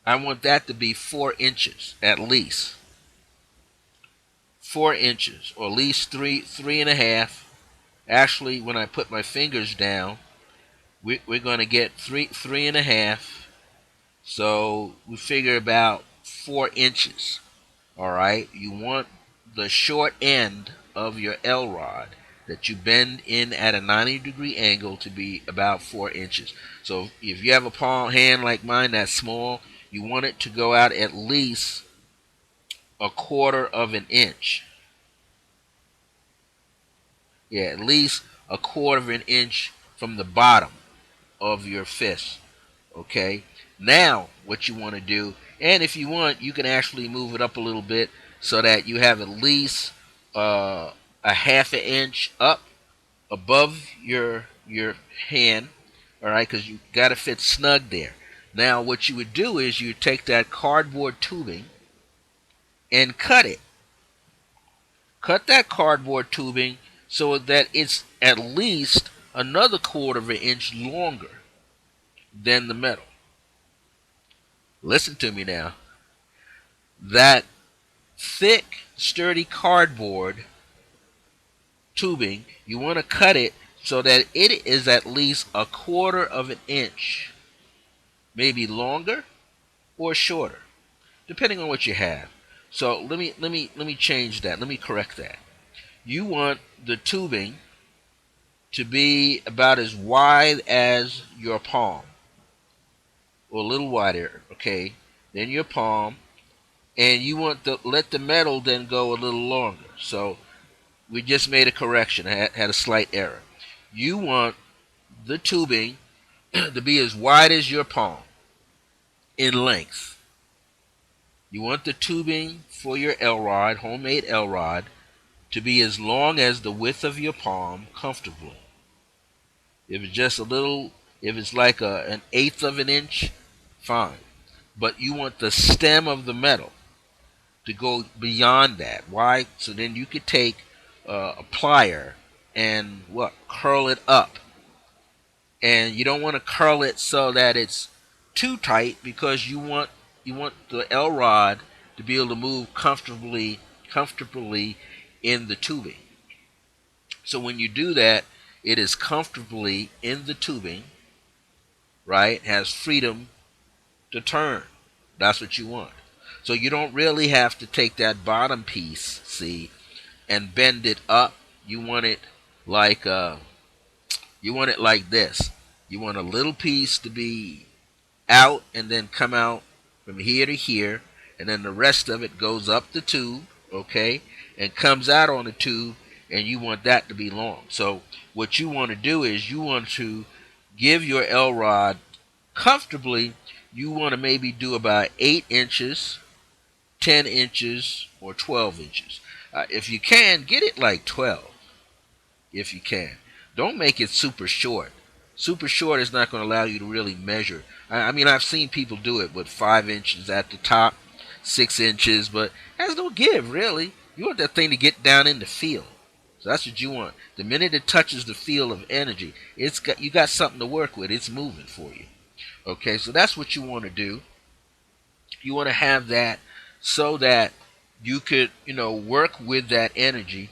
I want that to be 4 inches at least. 4 inches, or at least three and a half. Actually, when I put my fingers down, we're going to get three and a half. So we figure about 4 inches. All right. You want the short end of your L rod that you bend in at a 90-degree angle to be about 4 inches. So if you have a palm hand like mine that's small, you want it to go out at least a quarter of an inch. Yeah, at least a quarter of an inch from the bottom of your fist. Okay. Now, what you want to do, and if you want, you can actually move it up a little bit so that you have at least a half an inch up above your hand. All right, because you got to fit snug there. Now, what you would do is you take that cardboard tubing and cut it. Cut that cardboard tubing so that it's at least another quarter of an inch longer than the metal. Listen to me now. That thick, sturdy cardboard tubing, you want to cut it so that it is at least a quarter of an inch, maybe longer or shorter, depending on what you have. So let me change that. Let me correct that. You want the tubing to be about as wide as your palm, or a little wider, okay, than your palm, and you want to let the metal then go a little longer. So we just made a correction. I had a slight error. You want the tubing to be as wide as your palm in length. You want the tubing for your L rod, homemade L rod, to be as long as the width of your palm comfortably. If it's just a little, if it's like an eighth of an inch, fine. But you want the stem of the metal to go beyond that. Why? So then you could take a plier and what, curl it up. And you don't want to curl it so that it's too tight, because you want the L rod to be able to move comfortably in the tubing. So when you do that, it is comfortably in the tubing, right? Has freedom to turn. That's what you want. So you don't really have to take that bottom piece, see, and bend it up. You want it like this. You want a little piece to be out and then come out from here to here, and then the rest of it goes up the tube, okay, and comes out on the tube, and you want that to be long. So what you want to do is you want to give your L rod comfortably. You want to maybe do about 8 inches, 10 inches, or 12 inches. If you can, get it like 12 if you can. Don't make it super short. Super short is not going to allow you to really measure. I mean, I've seen people do it with 5 inches at the top, 6 inches, but that's no give, really. You want that thing to get down in the field. So that's what you want. The minute it touches the field of energy, you got something to work with. It's moving for you. Okay, so that's what you want to do. You want to have that so that you could, work with that energy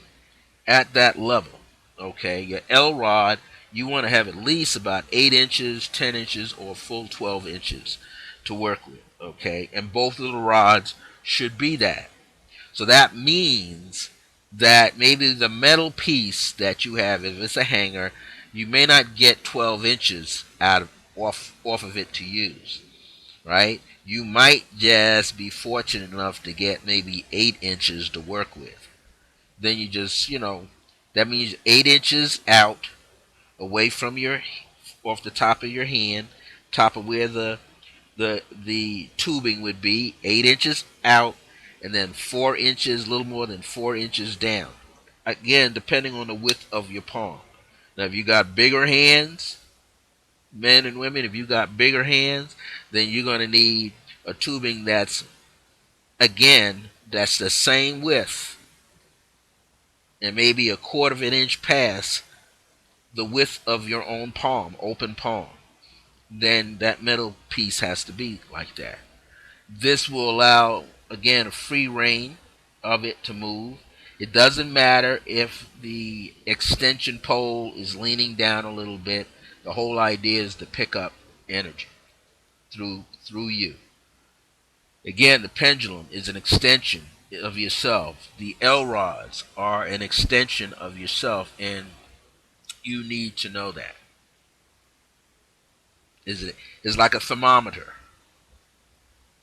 at that level. Okay, your L rod, you want to have at least about 8 inches, 10 inches, or full 12 inches to work with. Okay, and both of the rods should be that. So that means that maybe the metal piece that you have, if it's a hanger, you may not get 12 inches off of it to use, right? You might just be fortunate enough to get maybe 8 inches to work with. Then you just, that means 8 inches out, away from off the top of your hand, top of where the tubing would be, 8 inches out, and then 4 inches, a little more than 4 inches down. Again, depending on the width of your palm. Now, if you got bigger hands, men and women, if you got bigger hands, then you're going to need a tubing that's the same width and maybe a quarter of an inch past the width of your own palm, open palm. Then that metal piece has to be like that. This will allow, again, a free reign of it to move. It doesn't matter if the extension pole is leaning down a little bit. The whole idea is to pick up energy through you. Again, the pendulum is an extension of yourself. The L rods are an extension of yourself, and you need to know that. It's like a thermometer.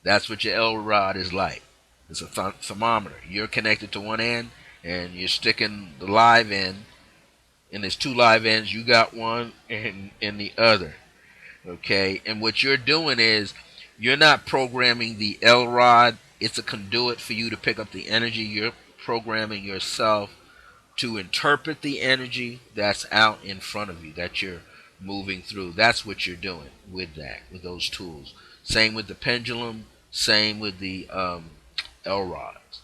That's what your L rod is like. It's a thermometer. You're connected to one end, and you're sticking the live end, and there's two live ends. You got one and the other. Okay, and what you're doing is you're not programming the L rod. It's a conduit for you to pick up the energy. You're programming yourself to interpret the energy that's out in front of you that you're moving through. That's what you're doing with that, with those tools. Same with the pendulum. Same with the L rods.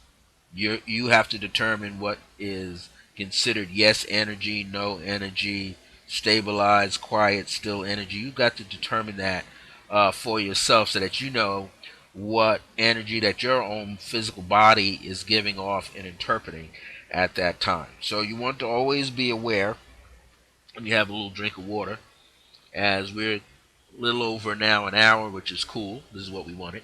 You have to determine what is considered yes energy, no energy, stabilized, quiet, still energy. You've got to determine that for yourself so that you know what energy that your own physical body is giving off and interpreting at that time. So you want to always be aware. When you have a little drink of water, as we're a little over now an hour, which is cool. This is what we wanted.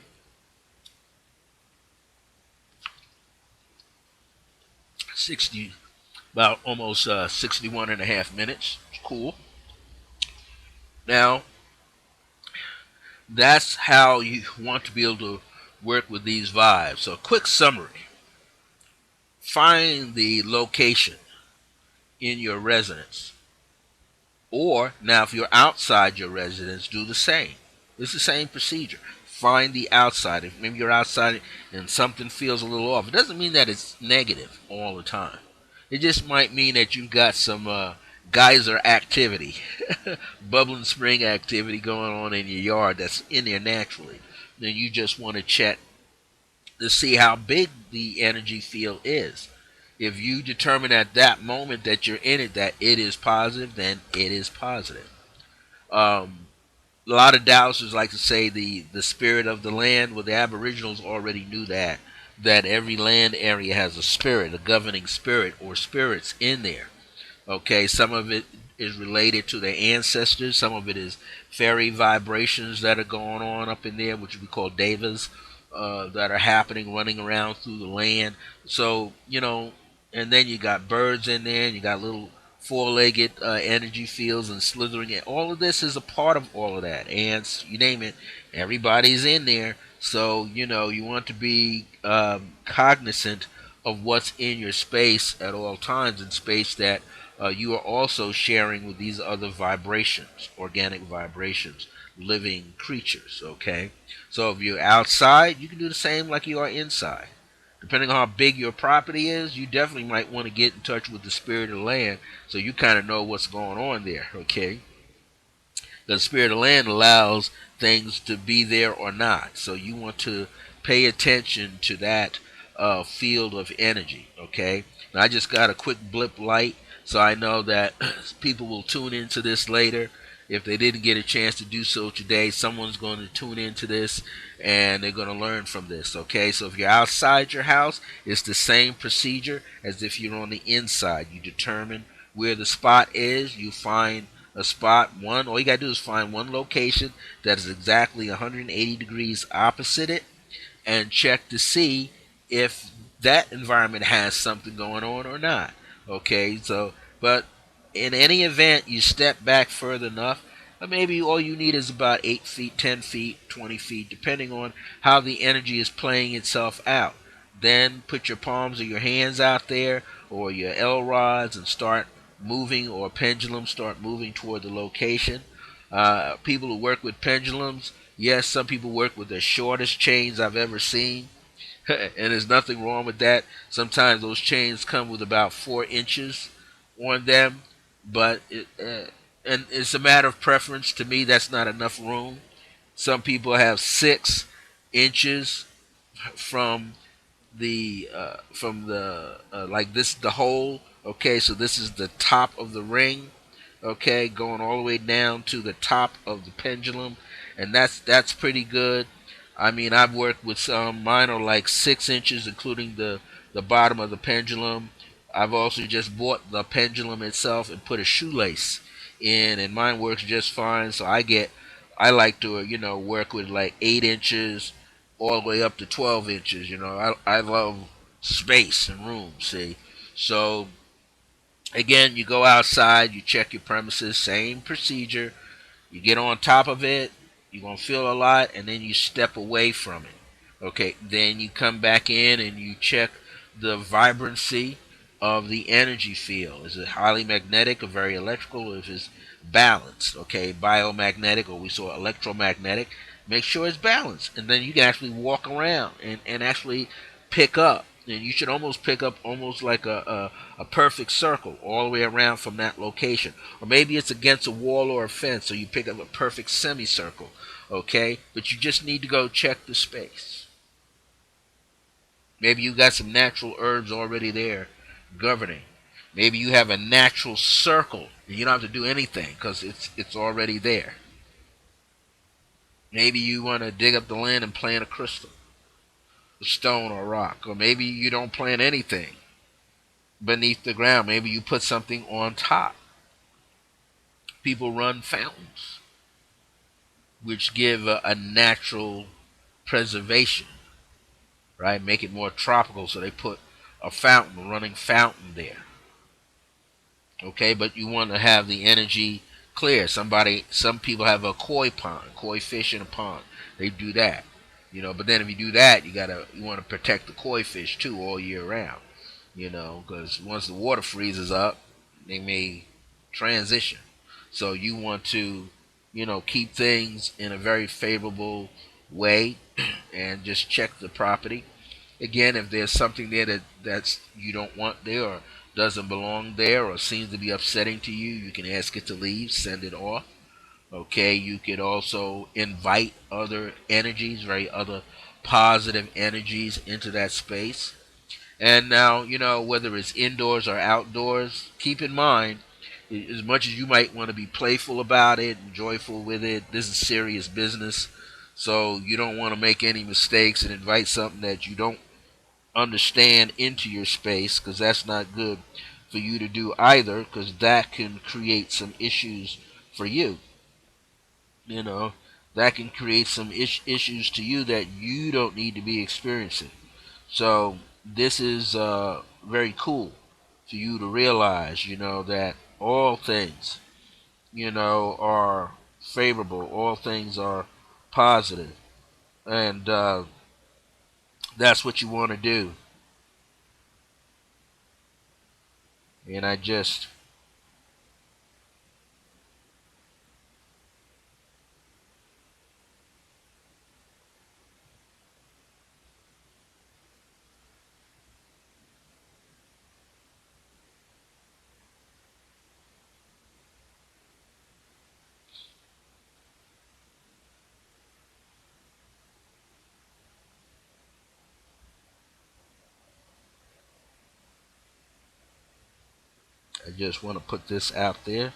60, about almost 61 and a half minutes. Cool. Now, that's how you want to be able to work with these vibes. So, a quick summary: find the location in your residence, or now, if you're outside your residence, do the same. It's the same procedure. Find the outside. If maybe you're outside and something feels a little off, it doesn't mean that it's negative all the time. It just might mean that you've got some geyser activity, bubbling spring activity going on in your yard that's in there naturally. Then you just want to check to see how big the energy field is. If you determine at that moment that you're in it that it is positive, then it is positive. Um, a lot of Taoists like to say the spirit of the land. Well, the Aboriginals already knew that every land area has a spirit, a governing spirit or spirits in there. Okay, some of it is related to their ancestors. Some of it is fairy vibrations that are going on up in there, which we call devas, that are happening, running around through the land. So and then you got birds in there, and you got little four-legged energy fields and slithering. All of this is a part of all of that. Ants, you name it, everybody's in there. So you want to be cognizant of what's in your space at all times, in space that you are also sharing with these other vibrations, organic vibrations, living creatures. Okay, so if you're outside, you can do the same like you are inside. Depending on how big your property is, you definitely might want to get in touch with the spirit of the land so you kind of know what's going on there. Okay, the spirit of land allows things to be there or not. So you want to pay attention to that field of energy. Okay. Now, I just got a quick blip light, so I know that people will tune into this later. If they didn't get a chance to do so today, someone's going to tune into this and they're going to learn from this. Okay. So if you're outside your house, it's the same procedure as if you're on the inside. You determine where the spot is. You find a spot. All you got to do is find one location that is exactly 180 degrees opposite it and check to see if that environment has something going on or not. Okay, so, but in any event, you step back further enough, maybe all you need is about 8 feet, 10 feet, 20 feet, depending on how the energy is playing itself out. Then put your palms or your hands out there or your L rods and start moving, or pendulum, start moving toward the location. People who work with pendulums, yes, some people work with the shortest chains I've ever seen. And there's nothing wrong with that. Sometimes those chains come with about 4 inches on them, but and it's a matter of preference. To me, that's not enough room. Some people have 6 inches from the like this, the hole. Okay, so this is the top of the ring. Okay, going all the way down to the top of the pendulum, and that's pretty good. I mean, I've worked with some. Mine are like 6 inches, including the bottom of the pendulum. I've also just bought the pendulum itself and put a shoelace in, and mine works just fine. So I like to work with like 8 inches all the way up to 12 inches. I love space and room. See, so again, you go outside, you check your premises, same procedure. You get on top of it, you're going to feel a lot, and then you step away from it. Okay, then you come back in and you check the vibrancy of the energy field. Is it highly magnetic or very electrical? If it's balanced. Okay, biomagnetic, or we saw electromagnetic. Make sure it's balanced, and then you can actually walk around and actually pick up. And you should almost pick up almost like a perfect circle all the way around from that location. Or maybe it's against a wall or a fence, so you pick up a perfect semicircle. Okay, but you just need to go check the space. Maybe you got some natural herbs already there governing. Maybe you have a natural circle and you don't have to do anything because it's already there. Maybe you want to dig up the land and plant a crystal, a stone or a rock. Or maybe you don't plant anything beneath the ground. Maybe you put something on top. People run fountains, which give a natural preservation, right? Make it more tropical, so they put a fountain, a running fountain there. Okay, but you want to have the energy clear. Some people have a koi pond, koi fish in a pond. They do that, But then if you do that, you want to protect the koi fish too all year round, because once the water freezes up, they may transition. So you want to, keep things in a very favorable way, and just check the property. Again, if there's something there that's you don't want there, or doesn't belong there, or seems to be upsetting to you, you can ask it to leave, send it off. Okay, you could also invite other energies, right, other positive energies into that space. And now, whether it's indoors or outdoors, keep in mind, as much as you might want to be playful about it and joyful with it, this is serious business. So you don't want to make any mistakes and invite something that you don't understand into your space, because that's not good for you to do either, because that can create some issues for you. You know, that can create some issues to you that you don't need to be experiencing. So this is very cool for you to realize, that all things, are favorable. All things are positive, and that's what you want to do. And I just want to put this out there.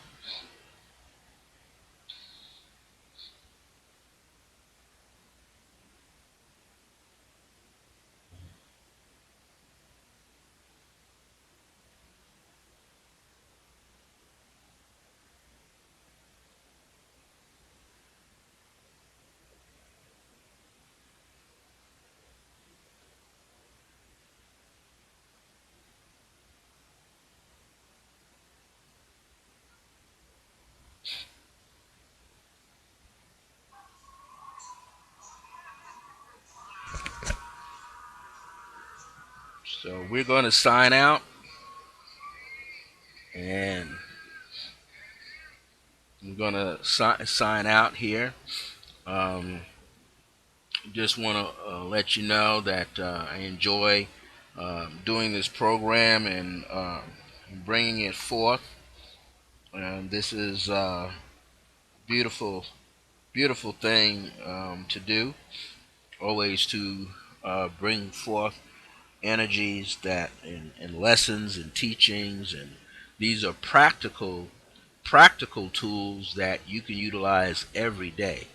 So we're going to sign out, and we're going to sign out here. Um, just want to let you know that I enjoy doing this program and bringing it forth. And this is a beautiful, beautiful thing to do. Always to bring forth energies and lessons and teachings, and these are practical tools that you can utilize every day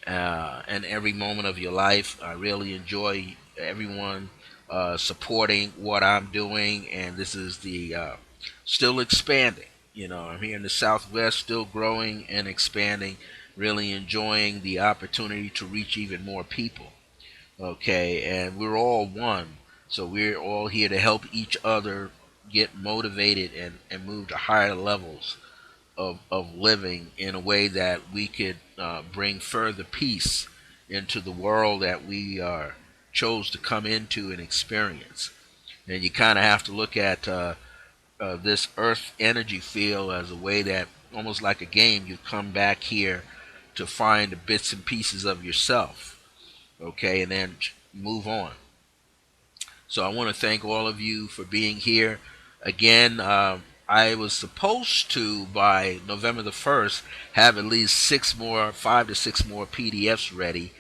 and every moment of your life. I really enjoy everyone supporting what I'm doing, and this is the still expanding. I'm here in the Southwest, still growing and expanding. Really enjoying the opportunity to reach even more people. Okay, and we're all one, so we're all here to help each other get motivated and move to higher levels of living in a way that we could bring further peace into the world that we chose to come into and experience. And you kind of have to look at this earth energy field as a way that almost like a game. You've come back here to find the bits and pieces of yourself, okay, and then move on. So I want to thank all of you for being here. Again, I was supposed to, by November the 1st, have at least 5 to 6 more PDFs ready,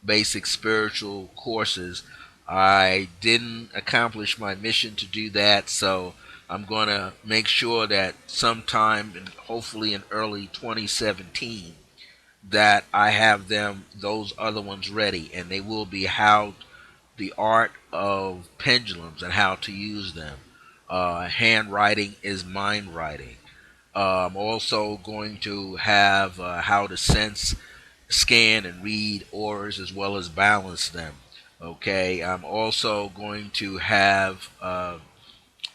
basic spiritual courses. I didn't accomplish my mission to do that, so I'm going to make sure that sometime, hopefully in early 2017, that I have those other ones ready, and they will be how the art of pendulums and how to use them. Handwriting is mind writing. I'm also going to have how to sense, scan, and read auras as well as balance them. Okay, I'm also going to have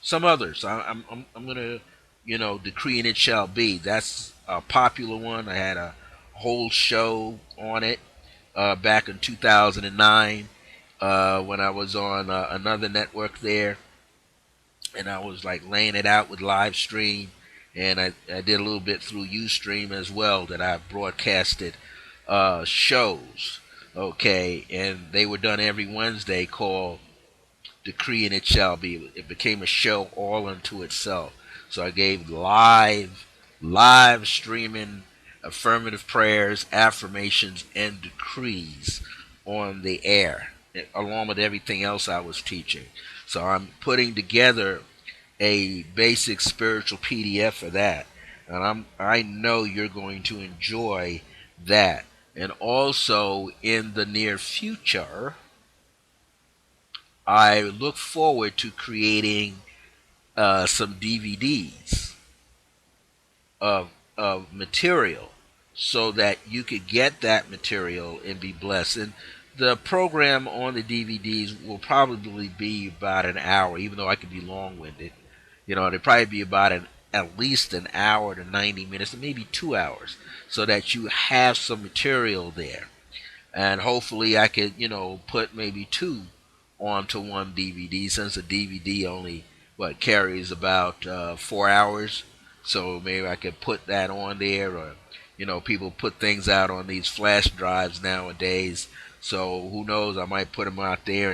some others. I'm going to, decree and it shall be. That's a popular one. I had a whole show on it back in 2009 when I was on another network there, and I was like laying it out with live stream, and I did a little bit through Ustream as well that I broadcasted shows. Okay, and they were done every Wednesday called Decree and It Shall Be. It became a show all unto itself. So I gave live streaming affirmative prayers, affirmations, and decrees on the air, along with everything else I was teaching. So I'm putting together a basic spiritual PDF for that, and I know you're going to enjoy that. And also in the near future, I look forward to creating some DVDs of material so that you could get that material and be blessed. And the program on the DVDs will probably be about an hour, even though I could be long-winded. It'd probably be about at least an hour to 90 minutes, and maybe 2 hours, so that you have some material there. And hopefully I could, put maybe two onto one DVD, since a DVD only carries about 4 hours. So maybe I could put that on there, or people put things out on these flash drives nowadays. So who knows? I might put them out there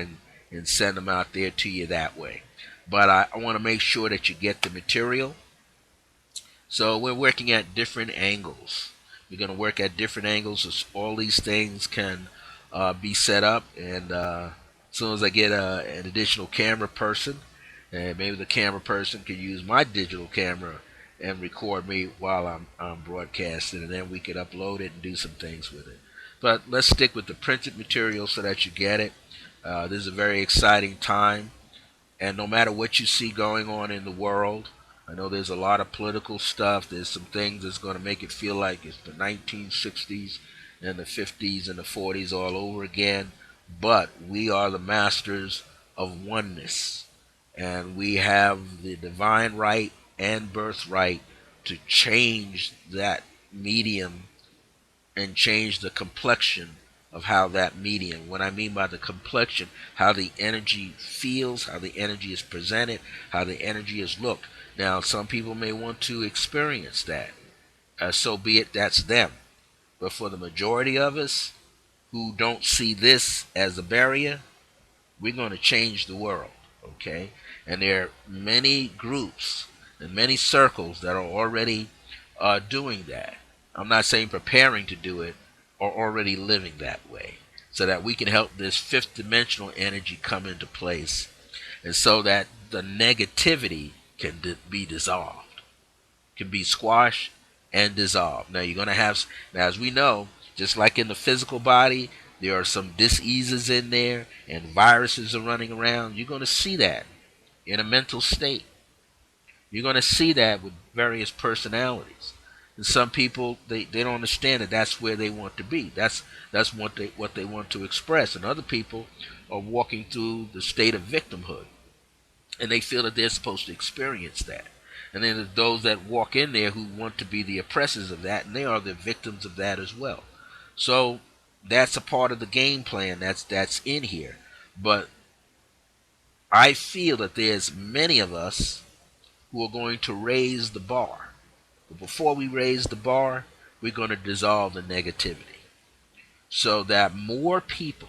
and send them out there to you that way. But I want to make sure that you get the material. So we're working at different angles. We're going to work at different angles so all these things can be set up. And as soon as I get an additional camera person, and maybe the camera person can use my digital camera and record me while I'm broadcasting, and then we could upload it and do some things with it. But let's stick with the printed material so that you get it. This is a very exciting time. And no matter what you see going on in the world, I know there's a lot of political stuff. There's some things that's going to make it feel like it's the 1960s and the 50s and the 40s all over again. But we are the masters of oneness. And we have the divine right and birthright to change that medium and change the complexion of how that medium, what I mean by the complexion, how the energy feels, how the energy is presented, how the energy is looked. Now, some people may want to experience that. So be it, that's them. But for the majority of us who don't see this as a barrier, we're going to change the world, okay? And there are many groups and many circles that are already doing that. I'm not saying preparing to do it, or already living that way, so that we can help this fifth dimensional energy come into place, and so that the negativity can be dissolved, can be squashed and dissolved. Now you're going to have, now as we know, just like in the physical body, there are some diseases in there and viruses are running around. You're going to see that in a mental state. You're going to see that with various personalities. And some people, they don't understand that that's where they want to be. That's what they want to express. And other people are walking through the state of victimhood, and they feel that they're supposed to experience that. And then there's those that walk in there who want to be the oppressors of that, and they are the victims of that as well. So that's a part of the game plan that's in here. But I feel that there's many of us who are going to raise the bar. But before we raise the bar, we're going to dissolve the negativity so that more people,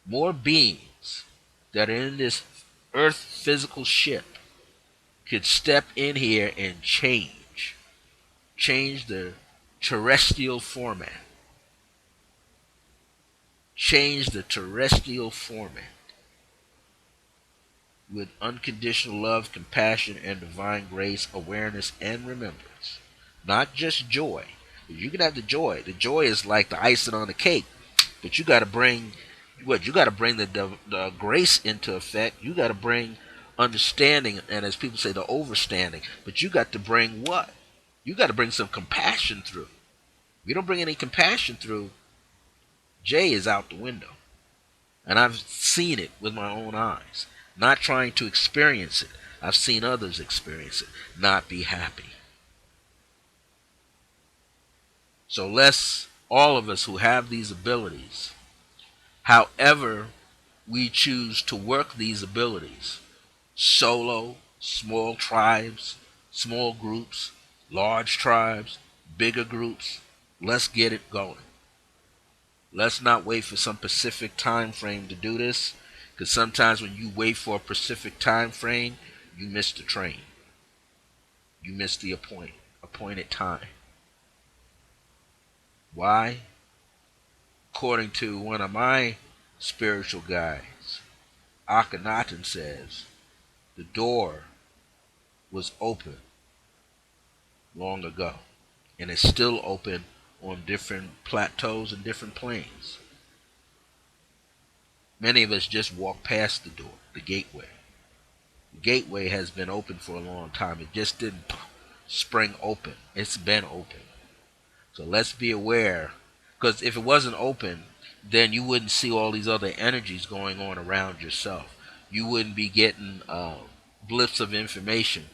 more beings that are in this earth physical ship could step in here and change the terrestrial format, change the terrestrial format with unconditional love, compassion, and divine grace, awareness, and remembrance. Not just joy. You can have the joy. The joy is like the icing on the cake, but you got to bring what? You got to bring the grace into effect. You got to bring understanding, and as people say, the overstanding. But you got to bring what? You got to bring some compassion through. If you don't bring any compassion through, J is out the window. And I've seen it with my own eyes. Not trying to experience it. I've seen others experience it, not be happy. So let's, all of us who have these abilities, however we choose to work these abilities, solo, small tribes, small groups, large tribes, bigger groups, let's get it going. Let's not wait for some specific time frame to do this, because sometimes when you wait for a specific time frame, you miss the train. You miss the appointed time. Why? According to one of my spiritual guides, Akhenaten says the door was open long ago, and it's still open on different plateaus and different planes. Many of us just walk past the door, the gateway. The gateway has been open for a long time. It just didn't spring open. It's been open. So let's be aware, because if it wasn't open, then you wouldn't see all these other energies going on around yourself. You wouldn't be getting blips of information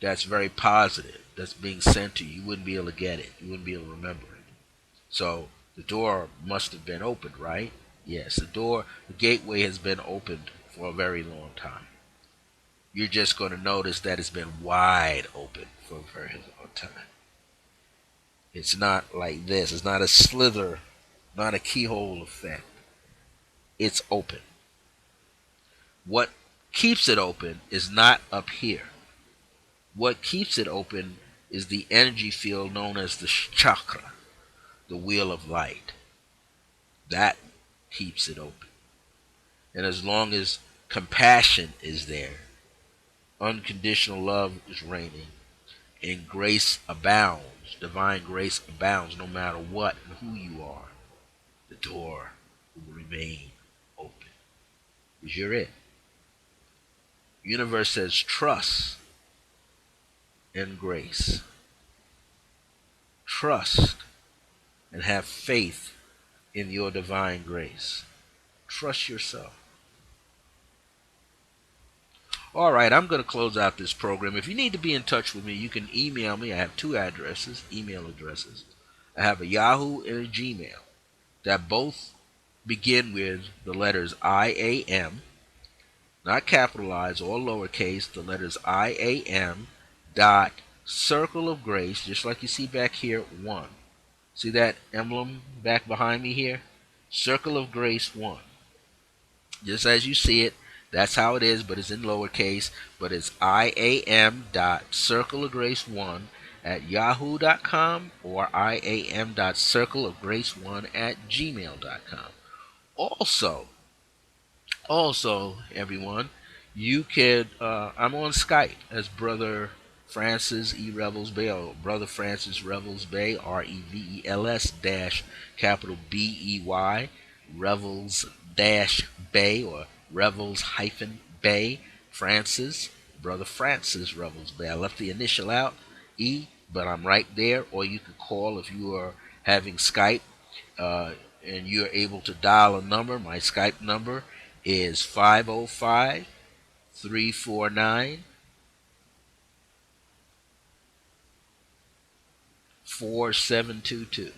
that's very positive, that's being sent to you. You wouldn't be able to get it. You wouldn't be able to remember it. So the door must have been opened, right? Yes, the gateway has been opened for a very long time. You're just going to notice that it's been wide open for a very long time. It's not like this. It's not a slither, not a keyhole effect. It's open. What keeps it open is not up here. What keeps it open is the energy field known as the chakra, the wheel of light. That keeps it open. And as long as compassion is there, unconditional love is reigning, and grace abounds, divine grace abounds no matter what and who you are, the door will remain open. Because you're it. The universe says trust and grace. Trust and have faith in your divine grace. Trust yourself. All right, I'm going to close out this program. If you need to be in touch with me, you can email me. I have two email addresses. I have a Yahoo and a Gmail that both begin with the letters IAM, not capitalized or lowercase, the letters IAM dot circle of grace, just like you see back here, 1. See that emblem back behind me here? Circle of grace 1. Just as you see it, that's how it is, but it's in lowercase, but it's IAM dot circle of grace 1 at yahoo.com or IAM dot circle of grace 1 at gmail.com. Also, everyone, you could, I'm on Skype as Brother Francis E. Revels-Bey, or Brother Francis Revels-Bey, Revels dash capital Bey, Revels dash Bay, or Revels hyphen Bay, Francis, Brother Francis Revels-Bey. I left the initial out, E, but I'm right there, or you can call if you are having Skype, uh, and you're able to dial a number. My Skype number is 505-349-4722.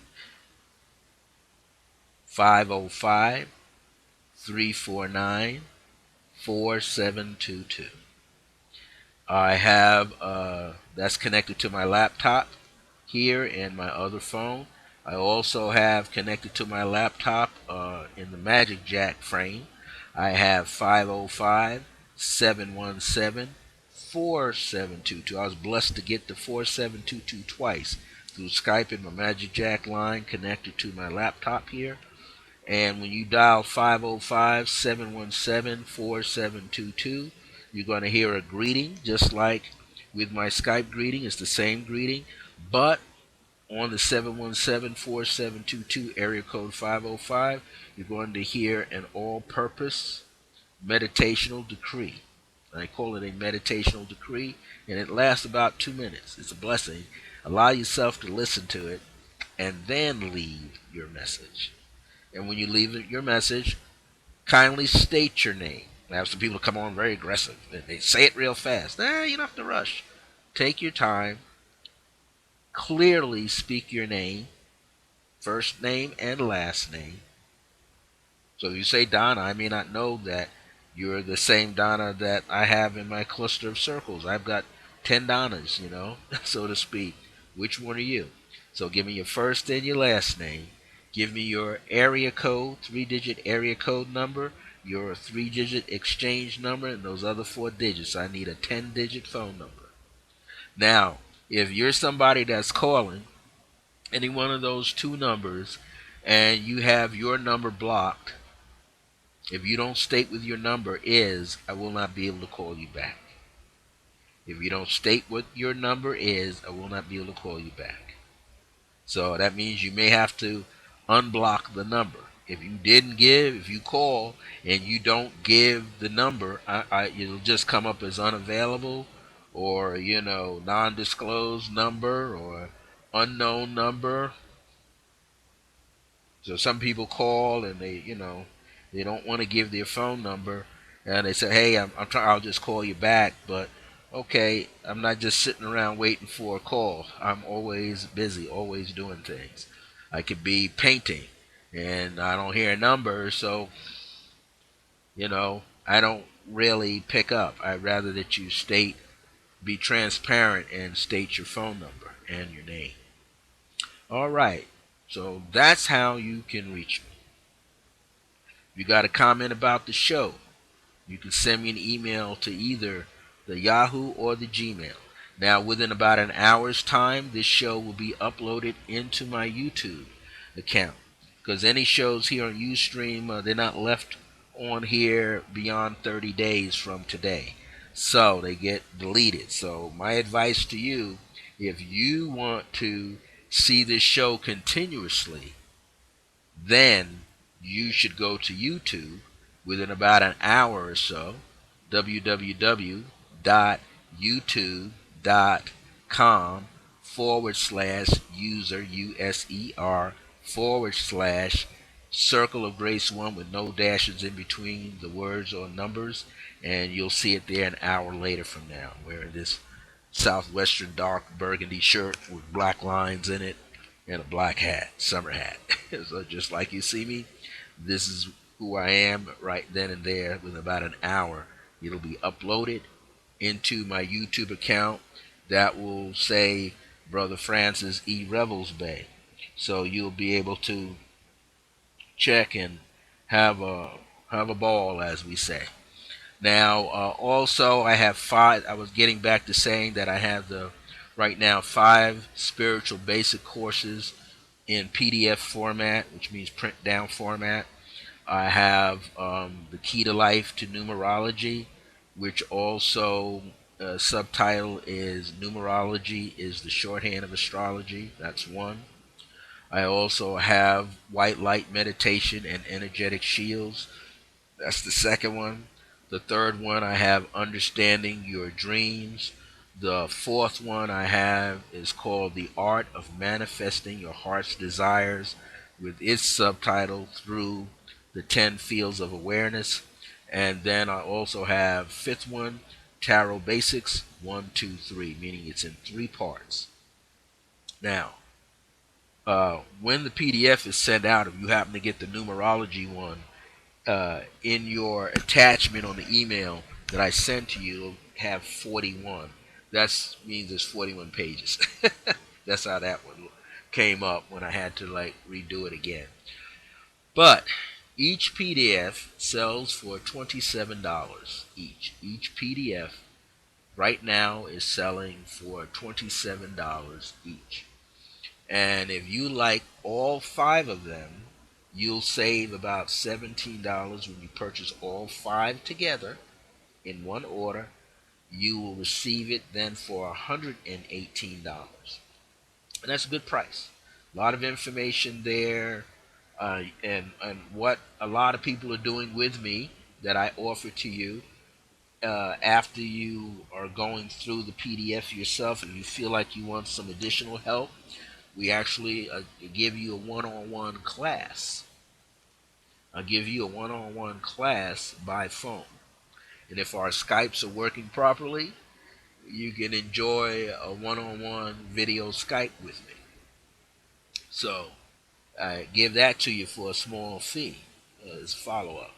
505-349-4722. I have That's connected to my laptop here and my other phone. I also have connected to my laptop in the Magic Jack frame. I have 505 717 4722. I was blessed to get the 4722 twice through Skype and my Magic Jack line connected to my laptop here. And when you dial 505 717 4722, you're going to hear a greeting just like with my Skype greeting. It's the same greeting, but on the 717-4722 area code 505, you're going to hear an all-purpose meditational decree. I call it a meditational decree, and it lasts about 2 minutes. It's a blessing. Allow yourself to listen to it, and then leave your message. And when you leave your message, kindly state your name. I have some people come on very aggressive, and they say it real fast. You don't have to rush. Take your time. Clearly speak your name, first name and last name. So if you say Donna, I may not know that you're the same Donna that I have in my cluster of circles. I've got 10 Donnas, so to speak. Which one are you? So give me your first and your last name. Give me your area code, 3-digit area code number, your 3-digit exchange number, and those other 4 digits. I need a 10-digit phone number. Now, if you're somebody that's calling any one of those 2 numbers and you have your number blocked, if you don't state what your number is, I will not be able to call you back. If you don't state what your number is, I will not be able to call you back. So that means you may have to unblock the number. If you call and you don't give the number, it'll just come up as unavailable or, non-disclosed number or unknown number. So some people call and they don't want to give their phone number, and they say, "Hey, I'm trying. I'll just call you back." But okay, I'm not just sitting around waiting for a call. I'm always busy, always doing things. I could be painting, and I don't hear a number, so I don't really pick up. I'd rather that you be transparent, and state your phone number and your name. All right. So that's how you can reach me. If you got a comment about the show, you can send me an email to either the Yahoo or the Gmail. Now, within about an hour's time, this show will be uploaded into my YouTube account. Because any shows here on Ustream, they're not left on here beyond 30 days from today. So they get deleted. So my advice to you, if you want to see this show continuously, then you should go to YouTube within about an hour or so, www.youtube.com/user, user, Circle of Grace 1 with no dashes in between the words or numbers, and you'll see it there an hour later from now, wearing this southwestern dark burgundy shirt with black lines in it and a black hat, summer hat. So just like you see me, this is who I am right then and there. Within about an hour, it'll be uploaded into my YouTube account that will say Brother Francis E. Revels-Bey. So you'll be able to check and have a ball, as we say. Now, also, I have 5. I was getting back to saying that I have right now 5 spiritual basic courses in PDF format, which means print down format. I have the Key to Life to Numerology, which also subtitle is Numerology is the Shorthand of Astrology. That's one. I also have White Light Meditation and Energetic Shields. That's the second one. The third one I have Understanding Your Dreams. The fourth one I have is called The Art of Manifesting Your Heart's Desires, with its subtitle Through the 10 Fields of Awareness. And then I also have fifth one, Tarot Basics 1, 2, 3, meaning it's in 3 parts. Now, when the PDF is sent out, if you happen to get the numerology one, in your attachment on the email that I sent to you, have 41. That means it's 41 pages. That's how that one came up when I had to like redo it again. But each PDF sells for $27 each. Each PDF right now is selling for $27 each. And if you like all five of them, you'll save about $17 when you purchase all five together in one order. You will receive it then for $118. And that's a good price. A lot of information there, and what a lot of people are doing with me that I offer to you after you are going through the PDF yourself and you feel like you want some additional help. We actually give you a one-on-one class. I'll give you a one-on-one class by phone. And if our Skypes are working properly, you can enjoy a one-on-one video Skype with me. So I give that to you for a small fee as follow-up.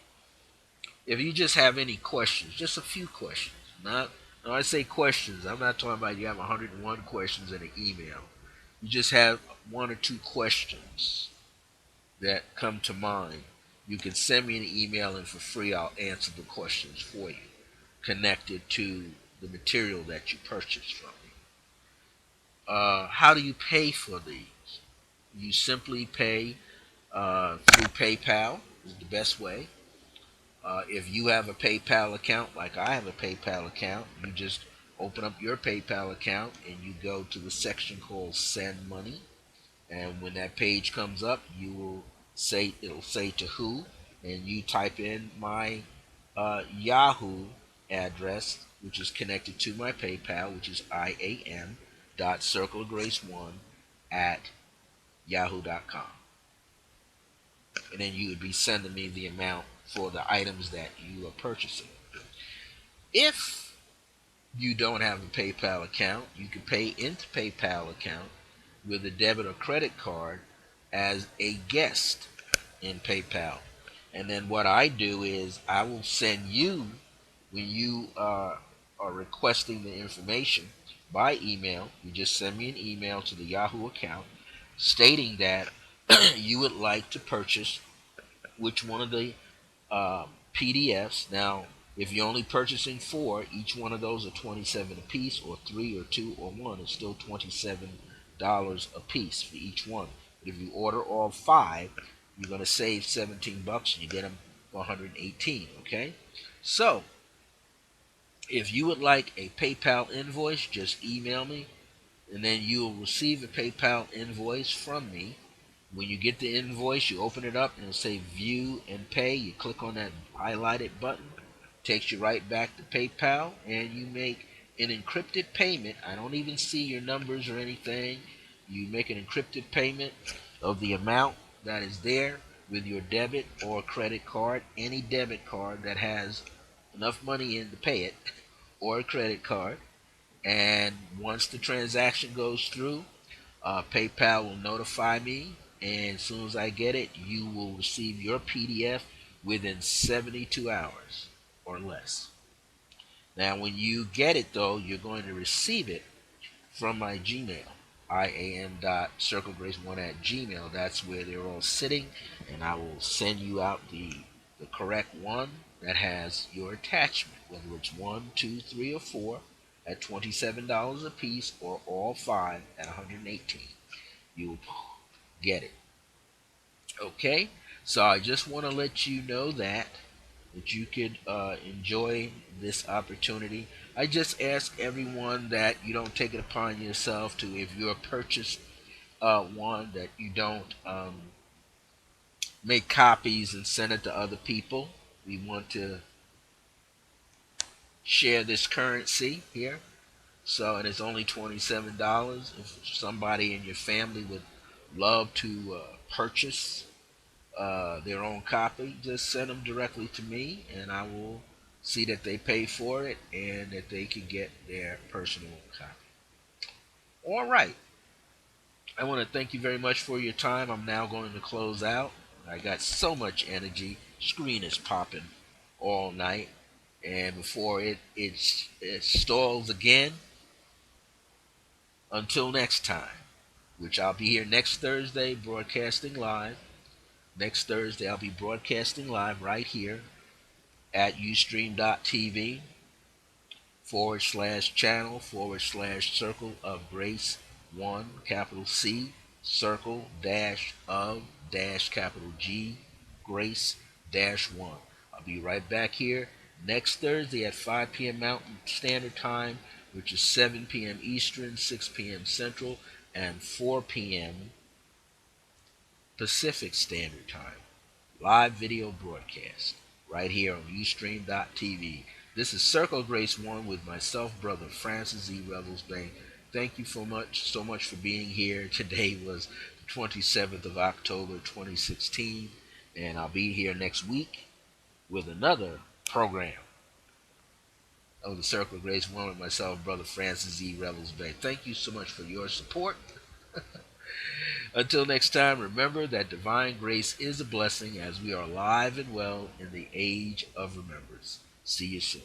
If you just have any questions, just a few questions, not when I say questions, I'm not talking about you have 101 questions in an email. You just have one or two questions that come to mind. You can send me an email, and for free I'll answer the questions for you connected to the material that you purchased from me. How do you pay for these? You simply pay through PayPal is the best way. If you have a PayPal account, like I have a PayPal account, you just open up your PayPal account and you go to the section called Send Money. And when that page comes up, you will say it'll say to who, and you type in my Yahoo address, which is connected to my PayPal, which is iam.circlegrace1 at yahoo.com. And then you would be sending me the amount for the items that you are purchasing. If you don't have a PayPal account, you can pay into PayPal account with a debit or credit card as a guest in PayPal. And then what I do is I will send you, when you are requesting the information by email, you just send me an email to the Yahoo account stating that you would like to purchase which one of the PDFs. Now, if you're only purchasing four, each one of those are 27 a piece, or three, or two, or one. It's still $27 a piece for each one. But if you order all five, you're going to save $17 and you get them for 118. Okay, so if you would like a PayPal invoice, just email me, and then you'll receive a PayPal invoice from me. When you get the invoice, you open it up and it'll say View and Pay. You click on that highlighted button, takes you right back to PayPal, and you make an encrypted payment. I don't even see your numbers or anything. You make an encrypted payment of the amount that is there with your debit or credit card, any debit card that has enough money in to pay it, or a credit card. And once the transaction goes through, PayPal will notify me, and as soon as I get it, you will receive your PDF within 72 hours or less. Now, when you get it, though, you're going to receive it from my Gmail, iam.circlegrace1 at gmail. That's where they're all sitting, and I will send you out the correct one that has your attachment, whether it's one, two, three, or four, at $27 a piece, or all five at 118. You'll get it. Okay, so I just want to let you know that you could enjoy this opportunity. I just ask everyone that you don't take it upon yourself to, if you're purchased one, that you don't make copies and send it to other people. We want to share this currency here. So, and it's only $27. If somebody in your family would love to purchase their own copy, just send them directly to me, and I will see that they pay for it and that they can get their personal copy. All right. I want to thank you very much for your time. I'm now going to close out. I got so much energy. Screen is popping all night, and before it stalls again, Until next time, which I'll be here next Thursday broadcasting live. Next Thursday, I'll be broadcasting live right here at ustream.tv /channel /circle of grace 1 capital C circle dash of dash capital G grace dash 1. I'll be right back here next Thursday at 5 p.m. Mountain Standard Time, which is 7 p.m. Eastern, 6 p.m. Central, and 4 p.m. Pacific Standard Time. Live video broadcast right here on Ustream.tv. This is Circle Grace 1 with myself, Brother Francis E. Revels-Bey. Thank you so much for being here. Today was the 27th of October, 2016, and I'll be here next week with another program of the Circle Grace 1 with myself, Brother Francis E. Revels-Bey. Thank you so much for your support. Until next time, remember that divine grace is a blessing as we are alive and well in the age of remembrance. See you soon.